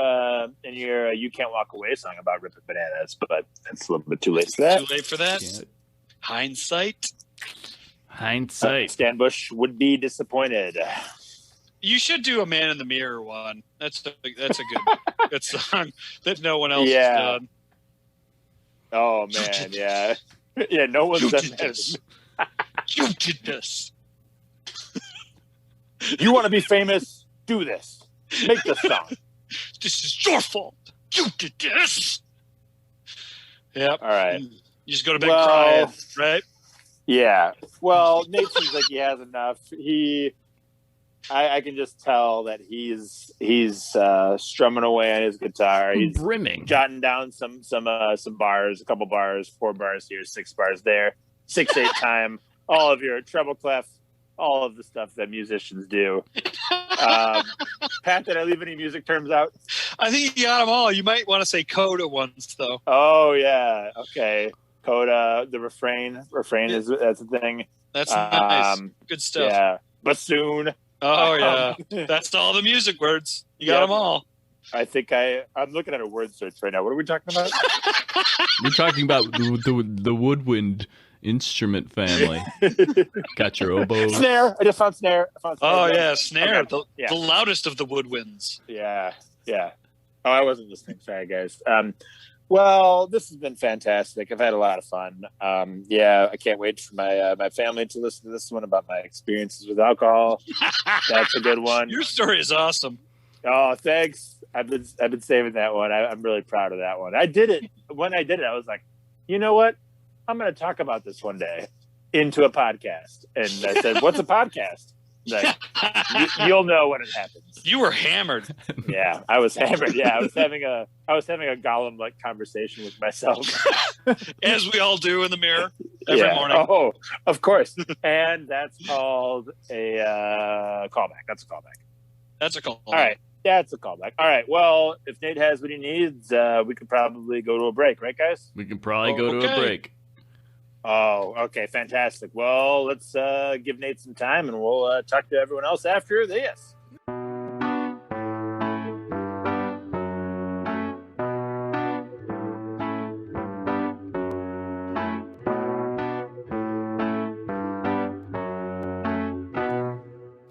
"You Can't Walk Away" song about ripping bananas, but it's a little bit too late for that. Too late for that. Yeah. Hindsight. Stan Bush would be disappointed. You should do a Man in the Mirror one. That's a good song that no one else has done. Oh man, yeah. No one's done that. You did this. You want to be famous? Do this. Make the song. This is your fault. You did this. Yep. All right. You just go to bed crying, right? Yeah. Well, Nate seems like he has enough. I can just tell that he's strumming away on his guitar. He's brimming, jotting down some bars, a couple bars, 4 bars here, 6 bars there, 6/8 time. All of your treble clef, all of the stuff that musicians do. Pat, did I leave any music terms out? I think you got them all. You might want to say coda once though. Oh yeah, okay. Coda, the refrain that's a thing. That's nice. Good stuff. Yeah, bassoon. Oh yeah, that's all the music words. You got them all. I think I'm looking at a word search right now. What are we talking about? We're talking about the woodwind instrument family. Got your oboes. Snare. I just found snare. Oh yeah, snare. Okay. The loudest of the woodwinds. Yeah. Oh, I wasn't listening. Sorry, guys. Well, this has been fantastic. I've had a lot of fun. I can't wait for my family to listen to this one about my experiences with alcohol. That's a good one. Your story is awesome. Oh, thanks. I've been saving that one. I'm really proud of that one. I did it. When I did it, I was like, you know what? I'm going to talk about this one day into a podcast. And I said, what's a podcast? Like, you'll know when it happens. You were hammered. Yeah, I was hammered. Yeah, I was having a Gollum-like conversation with myself, as we all do in the mirror every morning. Oh, of course. And that's called a callback. That's a callback. That's a callback. All right. Yeah, it's a callback. All right. Well, if Nate has what he needs, we could probably go to a break, right, guys? We can probably go to a break. Oh, okay, fantastic. Well, let's give Nate some time, and we'll talk to everyone else after this.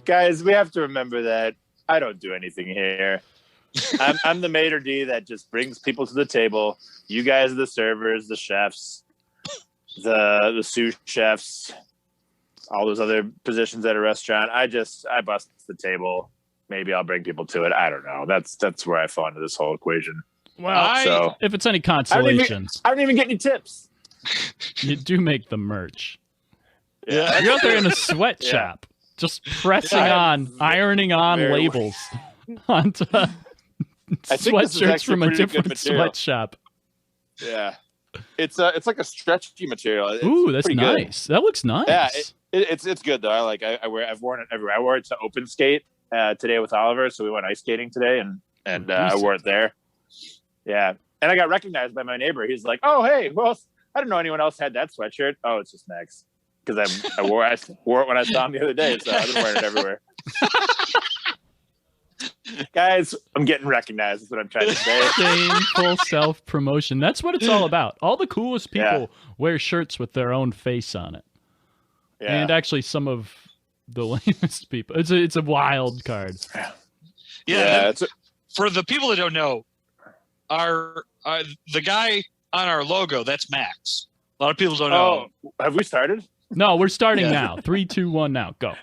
Guys, we have to remember that I don't do anything here. I'm the maitre d' that just brings people to the table. You guys are the servers, the chefs, the sous chefs, all those other positions at a restaurant. I bust the table. Maybe I'll bring people to it. I don't know. That's where I fall into this whole equation. Well, if it's any consolation, I don't even get any tips. You do make the merch. Yeah, you're out there in a sweatshop, just pressing ironing on labels onto sweatshirts from a different sweatshop. Yeah. It's like a stretchy material. Ooh, that's nice. Good. That looks nice. Yeah, it's good though. I've worn it everywhere. I wore it to open skate today with Oliver, so we went ice skating today, and I wore it there. Yeah, and I got recognized by my neighbor. He's like, "Oh, hey, well, I didn't know anyone else had that sweatshirt." Oh, it's just Max because I wore it when I saw him the other day, so I've been wearing it everywhere. Guys, I'm getting recognized. That's what I'm trying to say. Shameful self-promotion. That's what it's all about. All the coolest people wear shirts with their own face on it. Yeah. And actually some of the lamest people. It's a wild card. Yeah. For the people that don't know, the guy on our logo, that's Max. A lot of people don't know. Oh, have we started? No, we're starting now. 3, 2, 1 now. Go.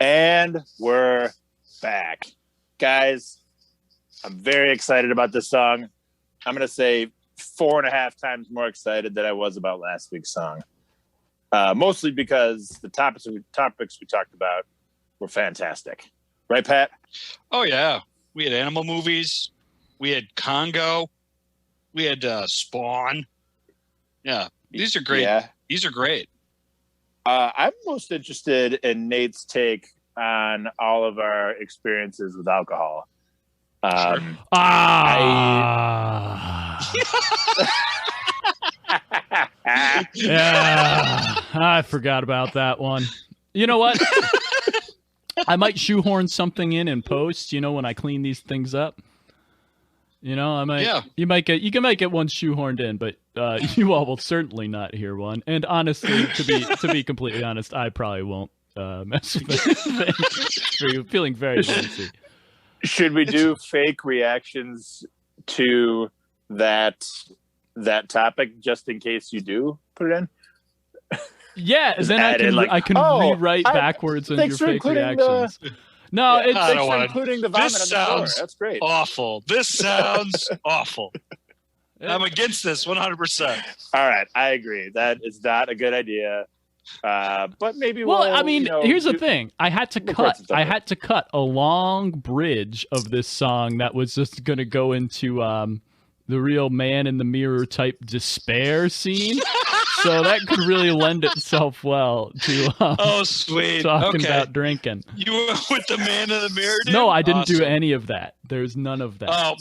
And we're back. Guys, I'm very excited about this song. I'm going to say 4.5 times more excited than I was about last week's song. Mostly because the topics we talked about were fantastic. Right, Pat? Oh, yeah. We had animal movies. We had Congo. We had Spawn. Yeah. These are great. Yeah. These are great. I'm most interested in Nate's take on all of our experiences with alcohol. Yeah, I forgot about that one. You know what? I might shoehorn something in post, when I clean these things up. I might. Yeah. You might get one shoehorned in, but you all will certainly not hear one. And honestly, to be completely honest, I probably won't mess with it. You're feeling very fancy. Should we do fake reactions to that topic just in case you do put it in? Yeah, and then I can rewrite backwards in your fake reactions. No, it's thanks for including the vomit on the floor. That's great. Awful. This sounds awful. I'm against this 100%. All right, I agree. That is not a good idea. But maybe here's the thing. I had to cut a long bridge of this song that was just going to go into the real man in the mirror type despair scene. So that could really lend itself well to sweet talking about drinking. You were with the man in the mirror, dude? No, I didn't do any of that. There's none of that. Oh.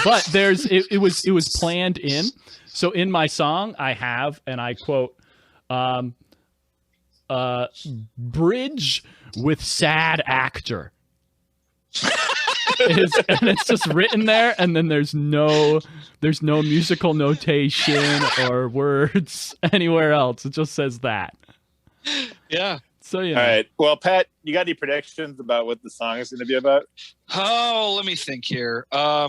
But it was planned in. So in my song I have, and I quote, bridge with sad actor. and it's just written there, and then there's no musical notation or words anywhere else. It just says that. Yeah. So yeah. All right. Well, Pat, you got any predictions about what the song is going to be about? Oh, let me think here. I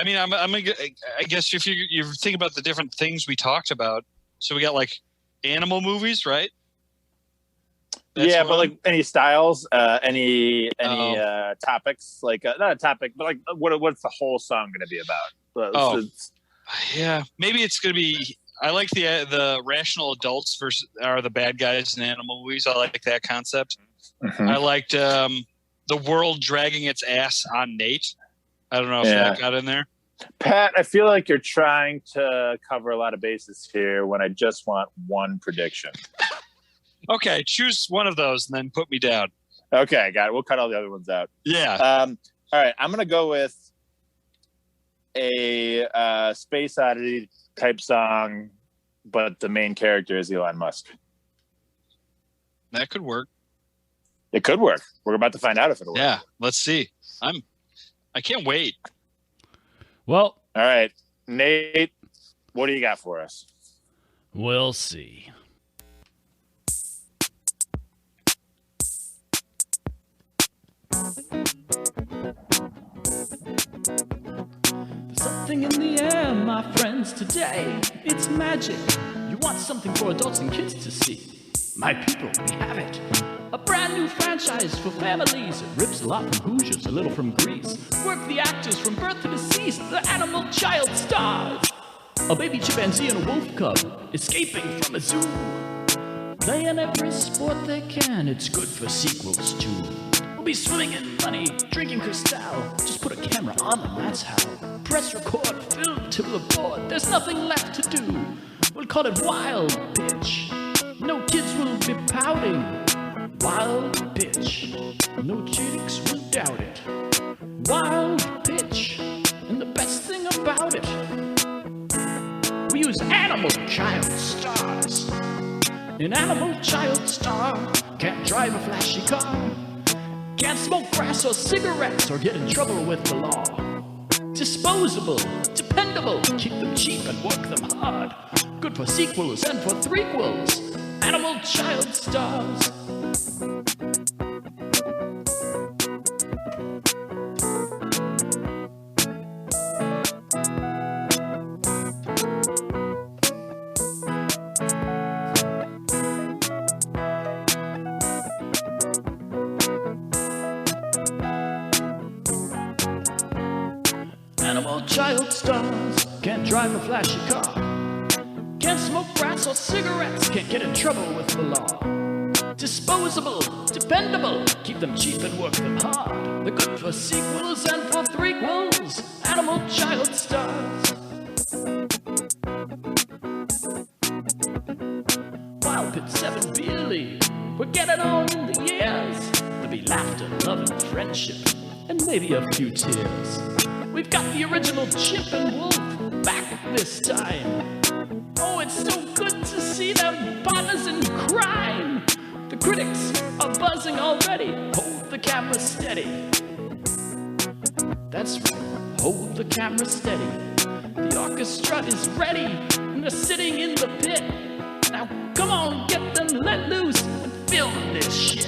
mean, I guess if you think about the different things we talked about, so we got like animal movies, right? But like any styles, any topics, like not a topic, but like what's the whole song going to be about? Yeah, maybe it's going to be. I like the rational adults versus are the bad guys in animal movies. I like that concept. Mm-hmm. I liked the world dragging its ass on Nate. I don't know if that got in there. Pat, I feel like you're trying to cover a lot of bases here when I just want one prediction. Okay, choose one of those and then put me down. Okay, got it. We'll cut all the other ones out. Yeah. All right, I'm going to go with a Space Oddity type song, but the main character is Elon Musk. That could work. It could work. We're about to find out if it'll work. Yeah, let's see. I can't wait. Well, all right, Nate, what do you got for us? We'll see. There's something in the air, my friends, today. It's magic. You want something for adults and kids to see. My people, we have it. A brand new franchise for families. It rips a lot from Hoosiers, a little from Greece. Work the actors from birth to decease. The animal child stars. A baby chimpanzee and a wolf cub escaping from a zoo. Playing every sport they can. It's good for sequels too. We'll be swimming in money, drinking Cristal. Just put a camera on them, that's how. Press record, film till the board. There's nothing left to do. We'll call it Wild Pitch. No kids will be pouting. Wild Pitch. No chicks will doubt it. Wild Pitch. And the best thing about it, we use animal child stars. An animal child star can't drive a flashy car. Can't smoke grass or cigarettes or get in trouble with the law. Disposable, dependable, keep them cheap and work them hard. Good for sequels and for threequels. Animal child stars. Animal child stars can't drive a flashy car. Can't smoke grass or cigarettes, can't get in trouble with the law. Disposable, dependable, keep them cheap and work them hard. They're good for sequels and for threequels. Animal child stars. Wild Pitch 7 Billy, we're getting on in the years. There'll be laughter, love and friendship, and maybe a few tears. We've got the original Chip and Wolf back this time. Oh, it's so good to see them partners in crime. The critics are buzzing already. Hold the camera steady. That's right, hold the camera steady. The orchestra is ready, and they're sitting in the pit. Now come on, get them let loose and film this shit.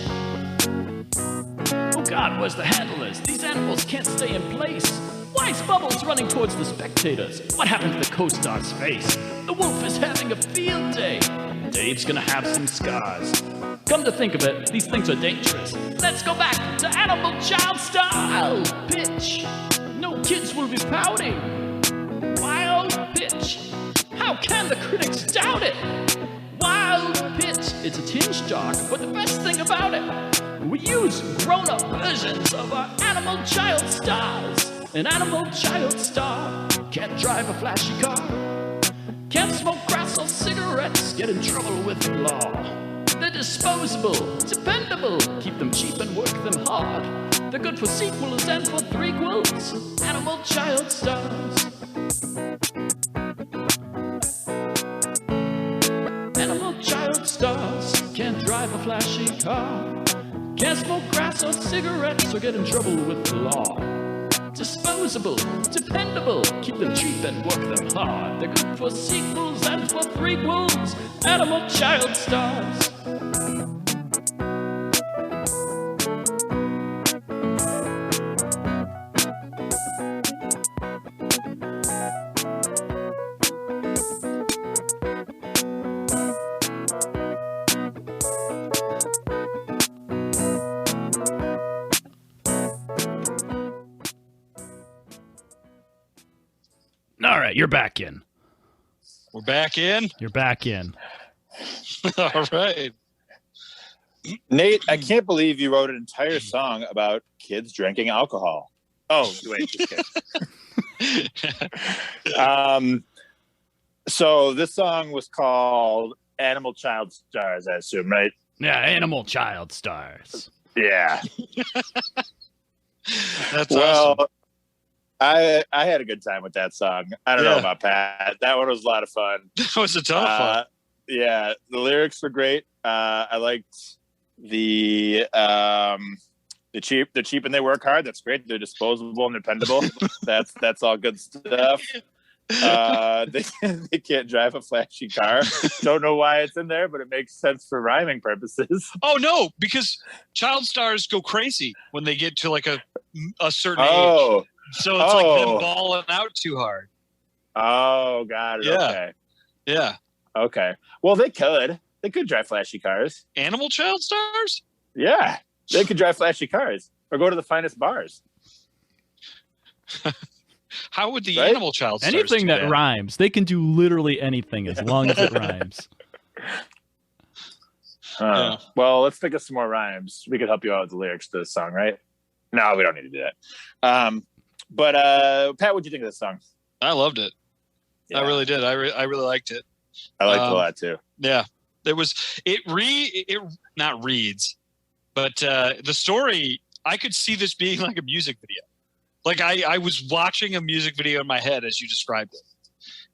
Oh God, where's the handlers? These animals can't stay in place. Why is Bubbles running towards the spectators? What happened to the co-star's face? The wolf is having a field day. Dave's gonna have some scars. Come to think of it, these things are dangerous. Let's go back to animal child style. Pitch. No kids will be pouting. Wild Pitch. How can the critics doubt it? Wild Pitch. It's a tinge dark, but the best thing about it, we use grown-up versions of our animal child stars. An animal child star can't drive a flashy car. Can't smoke grass or cigarettes, get in trouble with the law. They're disposable, dependable, keep them cheap and work them hard. They're good for sequels and for threequels. Animal child stars. Animal child stars can't drive a flashy car. Can't smoke grass or cigarettes or get in trouble with the law. disposable, dependable. Keep them cheap and work them hard. They're good for sequels and for prequels. Animal child stars. All right, you're back in. We're back in? You're back in. All right. Nate, I can't believe you wrote an entire song about kids drinking alcohol. Oh, wait, just kidding. So this song was called Animal Child Stars, I assume, right? Yeah, Animal Child Stars. Yeah. That's awesome. I had a good time with that song. I don't know about Pat. That one was a lot of fun. That was a ton of fun. Yeah, the lyrics were great. I liked the cheap and they work hard. That's great. They're disposable and dependable. That's all good stuff. They can't drive a flashy car. Don't know why it's in there, but it makes sense for rhyming purposes. Oh no, because child stars go crazy when they get to like a certain age. So it's like them balling out too hard. Oh, got it. Yeah. Okay. Yeah. Okay. Well, they could drive flashy cars. Animal child stars? Yeah, they could drive flashy cars or go to the finest bars. How would the animal child stars anything do that rhymes? They can do literally anything as long as it rhymes. Well, let's think of some more rhymes. We could help you out with the lyrics to this song, right? No, we don't need to do that. But Pat, what'd you think of this song? I loved it. Yeah. I really did. I really liked it. I liked it a lot too. Yeah, it not reads, but the story. I could see this being like a music video. Like I was watching a music video in my head as you described it,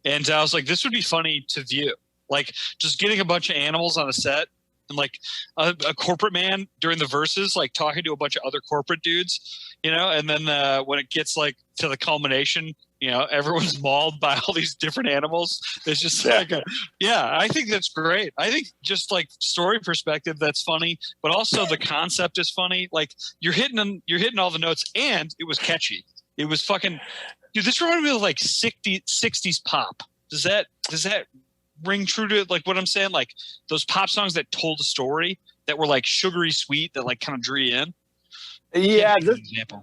and I was like, this would be funny to view. Like just getting a bunch of animals on a set. And like a corporate man during the verses, like talking to a bunch of other corporate dudes, and then when it gets like to the culmination, everyone's mauled by all these different animals. There's just I think that's great. I think just like story perspective, that's funny, but also the concept is funny. Like you're hitting all the notes, and it was catchy. It was fucking, dude. This reminded me of like 60s pop. Does that ring true to like what I'm saying? Like those pop songs that told a story that were like sugary sweet that like kind of drew you in. Yeah,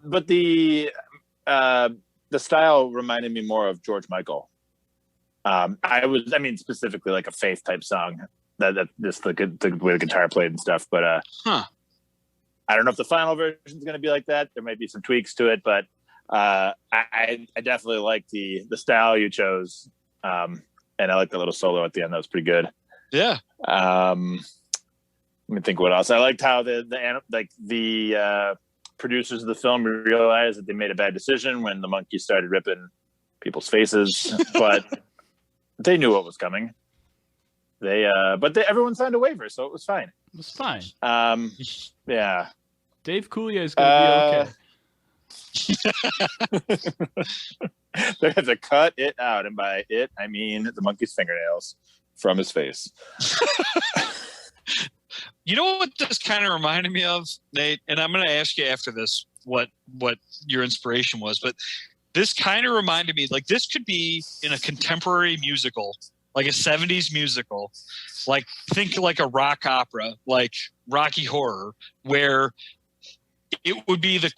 but the style reminded me more of George Michael. Specifically like a Faith type song that just the way the guitar played and stuff. But I don't know if the final version is going to be like that. There might be some tweaks to it, but I definitely like the style you chose. And I like the little solo at the end. That was pretty good. Yeah. Let me think what else. I liked how the producers of the film realized that they made a bad decision when the monkeys started ripping people's faces, but they knew what was coming. Everyone signed a waiver, so it was fine. It was fine. Yeah. Dave Coulier is going to be okay. They have to cut it out, and by it I mean the monkey's fingernails from his face. You know what this kind of reminded me of, Nate? And I'm going to ask you after this what your inspiration was, but this kind of reminded me, like this could be in a contemporary musical, like a 70s musical, like think like a rock opera, like Rocky Horror, where it would be the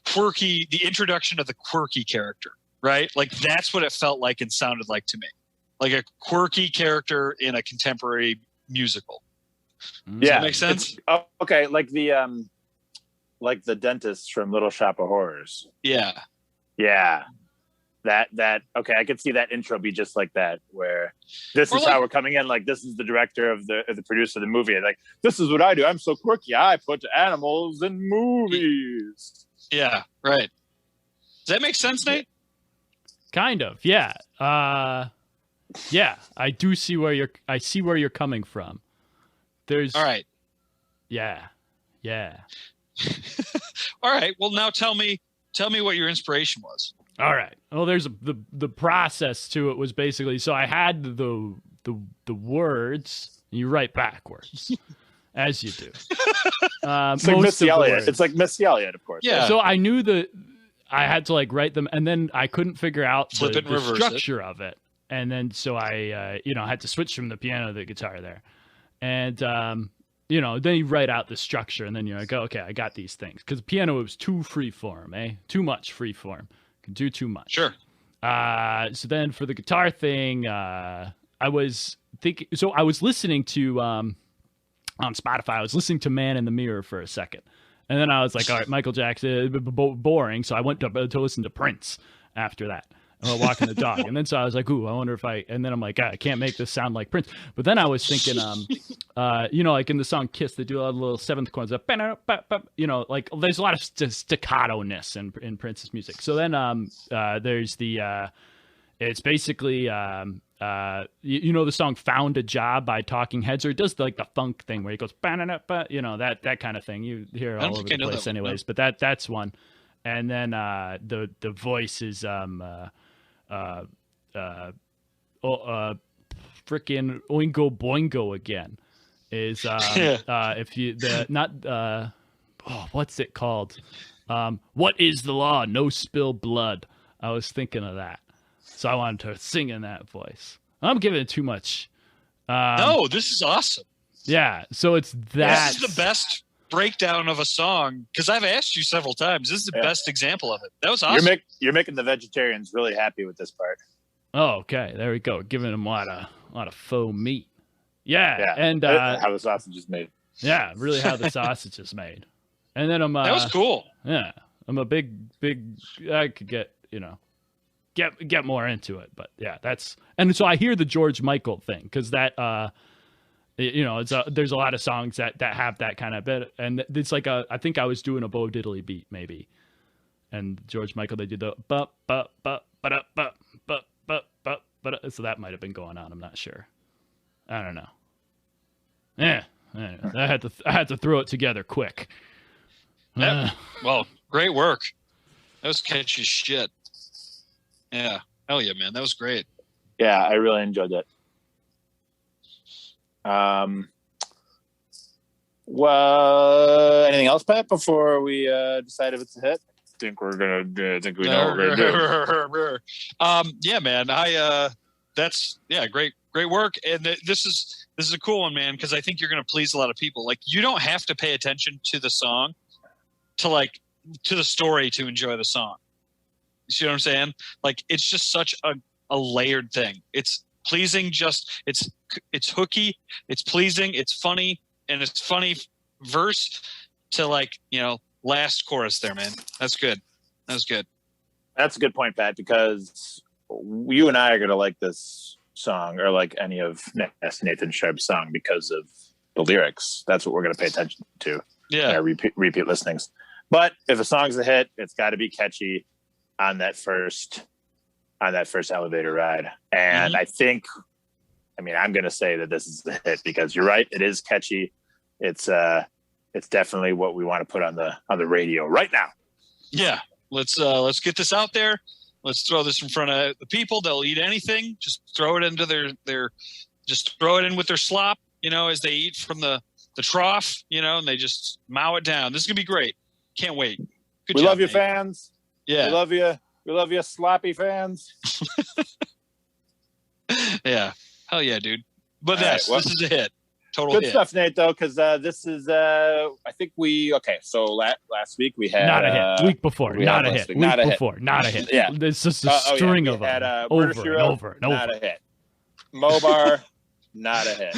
introduction of the quirky character. Right? Like that's what it felt like and sounded like to me. Like a quirky character in a contemporary musical. Does that make sense? Okay. Like the dentist from Little Shop of Horrors. Yeah. Yeah. That okay, I could see that intro be just like that, where this is how we're coming in, like this is the director of the producer of the movie. Like, this is what I do. I'm so quirky. I put animals in movies. Yeah, right. Does that make sense, Nate? Kind of, yeah. Yeah, I do see where you're coming from. There's all right. Yeah. All right. Well, now tell me tell me what your inspiration was. All right. Well, the process to it was basically, so I had the words. You write backwards, as you do. It's like Missy Elliott. It's like Missy Elliott, of course. Yeah. So I knew that I had to like write them, and then I couldn't figure out the structure of it, and then so I had to switch from the piano to the guitar there, and then you write out the structure, and then you're like, oh, okay, I got these things, because the piano was too free form, too much free form, can do too much. Sure. So then for the guitar thing, I was thinking. So I was listening to on Spotify. I was listening to "Man in the Mirror" for a second, and then I was like, "All right, Michael Jackson, boring." So I went to listen to Prince after that, walking the dog, and then so I was like, "Ooh, I wonder if I." And then I'm like, I can't make this sound like Prince. But then I was thinking, like in the song "Kiss," they do a lot of little seventh chords, like there's a lot of staccato-ness in Prince's music. So then there's the. It's basically, the song "Found a Job" by Talking Heads, or it does like the funk thing where he goes, that kind of thing. You hear it all over the place, anyways. But that's one. And then the voice is frickin' Oingo Boingo again. Is if you what's it called? What is the law? No spill blood. I was thinking of that. So I wanted to sing in that voice. I'm giving it too much. No, this is awesome. Yeah, so it's that. This is the best breakdown of a song, because I've asked you several times. This is the best example of it. That was awesome. You're making the vegetarians really happy with this part. Oh, okay. There we go. Giving them a lot of faux meat. Yeah. And how the sausage is made. Yeah, really how the sausage is made. And then that was cool. Yeah, I'm a big. I could get get more into it, but yeah, and so I hear the George Michael thing, because that there's a lot of songs that have that kind of bit, and it's like I think I was doing a Bo Diddley beat maybe, and George Michael, they did the so that might have been going on. I'm not sure. I don't know. Yeah, I had to throw it together quick. Well, great work. That was catchy as shit. Yeah. Hell yeah, man. That was great. Yeah, I really enjoyed that. Well, anything else, Pat, before we decide if it's a hit? I think we know what we're gonna do. Yeah, man. That's great work. And this is a cool one, man, because I think you're gonna please a lot of people. Like, you don't have to pay attention to the song to the story to enjoy the song. You see what I'm saying? Like, it's just such a layered thing. It's pleasing, it's hooky, it's pleasing, it's funny, and it's funny verse to last chorus there, man. That's good. That was good. That's a good point, Pat, because you and I are going to like this song, or like any of Nathan Sharp's song, because of the lyrics. That's what we're going to pay attention to. Yeah. Repeat listenings. But if a song's a hit, it's got to be catchy on that first elevator ride. And I think, I'm going to say that this is the hit, because you're right. It is catchy. It's definitely what we want to put on the radio right now. Yeah. Let's get this out there. Let's throw this in front of the people. They'll eat anything. Just throw it into just throw it in with their slop, as they eat from the trough, and they just mow it down. This is going to be great. Can't wait. Good job, love you, mate. fans. Yeah. We love you, sloppy fans. Yeah. Hell yeah, dude. But this is a hit. Total good hit. Stuff, Nate, though, because this is, I think so last week we had... Not a hit. Week before, not a hit. Week before, not a hit. Yeah. There's just a string of them. Over and over and over. Not a hit. Mobar, not a hit.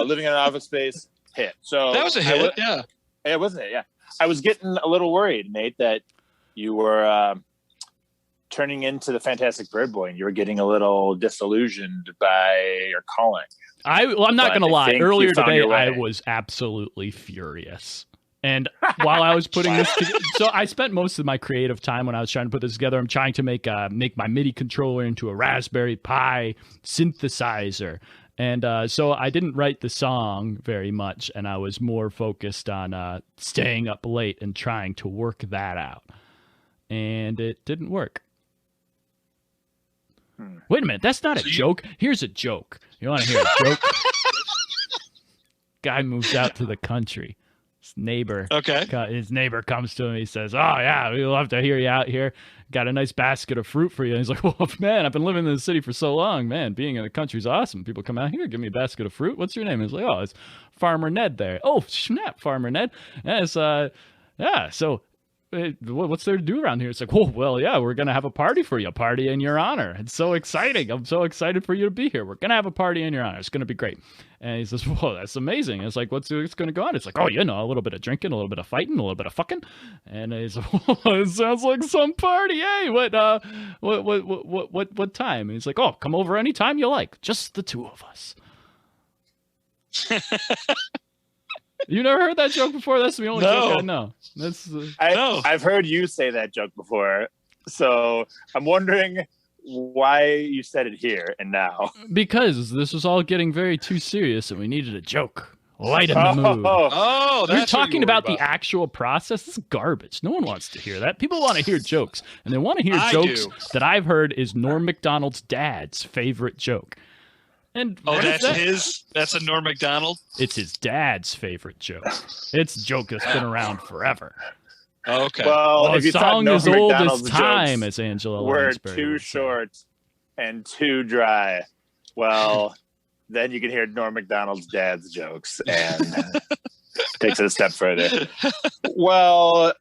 Living in an Office Space, hit. So that was a hit, yeah. It wasn't it, yeah. I was getting a little worried, Nate, that you were turning into the Fantastic Bird Boy, and you were getting a little disillusioned by your calling. I'm not going to lie. Earlier today, I was absolutely furious. And while I was putting this together, so I spent most of my creative time when I was trying to put this together. I'm trying to make my MIDI controller into a Raspberry Pi synthesizer. And so I didn't write the song very much, and I was more focused on staying up late and trying to work that out. and it didn't work. Wait a minute, that's not a joke. Here's a joke. You want to hear a joke? Guy moves out to the country. His neighbor comes to him. He says, "Oh yeah, we love to hear you out here. Got a nice basket of fruit for you." And he's like, "Well, man, I've been living in the city for so long, man. Being in the country's awesome. People come out here, give me a basket of fruit. What's your name?" He's like, "Oh, it's Farmer Ned there." "Oh, snap, Farmer Ned. Yeah, it's yeah. So, what's there to do around here?" It's like, well, yeah, we're gonna have a party for you, a party in your honor. It's so exciting. I'm so excited for you to be here. We're gonna have a party in your honor. It's gonna be great." And he says, "Whoa, that's amazing." And it's like, what's going to go on? It's like, "Oh, you know, a little bit of drinking, a little bit of fighting, a little bit of fucking." And he's like, "Whoa, it sounds like some party. Hey, what time?" And he's like, "Oh, come over anytime you like. Just the two of us." You never heard that joke before? That's the only joke I know. I've heard you say that joke before, so I'm wondering why you said it here and now. Because this was all getting very too serious, and we needed a joke. Lighten the mood. Oh, that's You're talking about the actual process. This is garbage. No one wants to hear that. People want to hear jokes, and they want to hear jokes that I've heard is Norm Macdonald's dad's favorite joke. And that's a Norm Macdonald? It's his dad's favorite joke. It's a joke that's been around forever. Okay. Well, if a you song as old as time, as Angela were Lansbury too short and too dry, well, then you can hear Norm Macdonald's dad's jokes and takes it a step further. Well,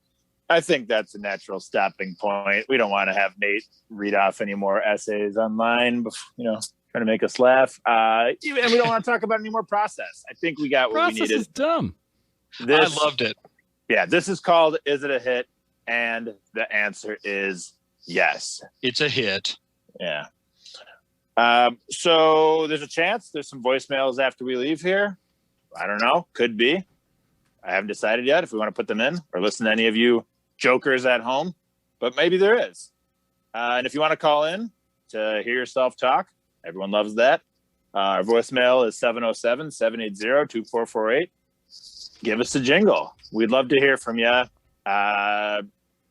I think that's a natural stopping point. We don't want to have Nate read off any more essays online, trying to make us laugh. And we don't want to talk about any more process. I think we got what we needed. Process is dumb. I loved it. Yeah, this is called Is It a Hit? And the answer is yes. It's a hit. Yeah. So there's a chance there's some voicemails after we leave here. I don't know. Could be. I haven't decided yet if we want to put them in or listen to any of you jokers at home. But maybe there is. And if you want to call in to hear yourself talk, everyone loves that. Our voicemail is 707-780-2448. Give us a jingle. We'd love to hear from you.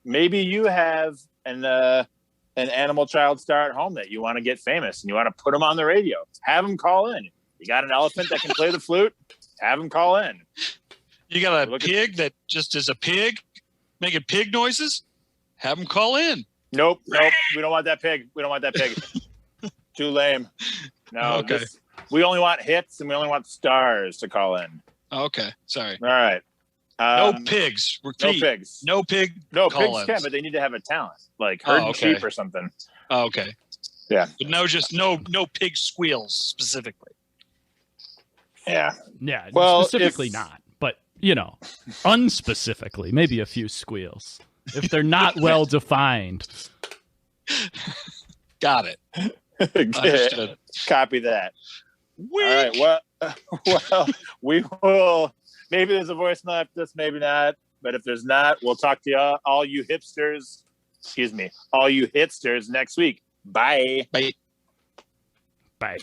Maybe you have an animal child star at home that you want to get famous and you want to put them on the radio. Have them call in. You got an elephant that can play the flute? Have them call in. You got a pig that just is a pig making pig noises? Have them call in. Nope. We don't want that pig. Too lame. No. Okay. We only want hits and we only want stars to call in. Okay. Sorry. All right. No pigs. Repeat. No pigs. No pig. No pigs can, but they need to have a talent, like herding sheep or something. Oh, okay. Yeah. But no pig squeals specifically. Yeah. Yeah. Well, specifically not, but unspecifically, maybe a few squeals if they're not well defined. Got it. Understood. Copy that. All right. Well, we will. Maybe there's a voicemail after this, maybe not. But if there's not, we'll talk to you all you hipsters. Excuse me, all you hitsters next week. Bye. Bye. Bye.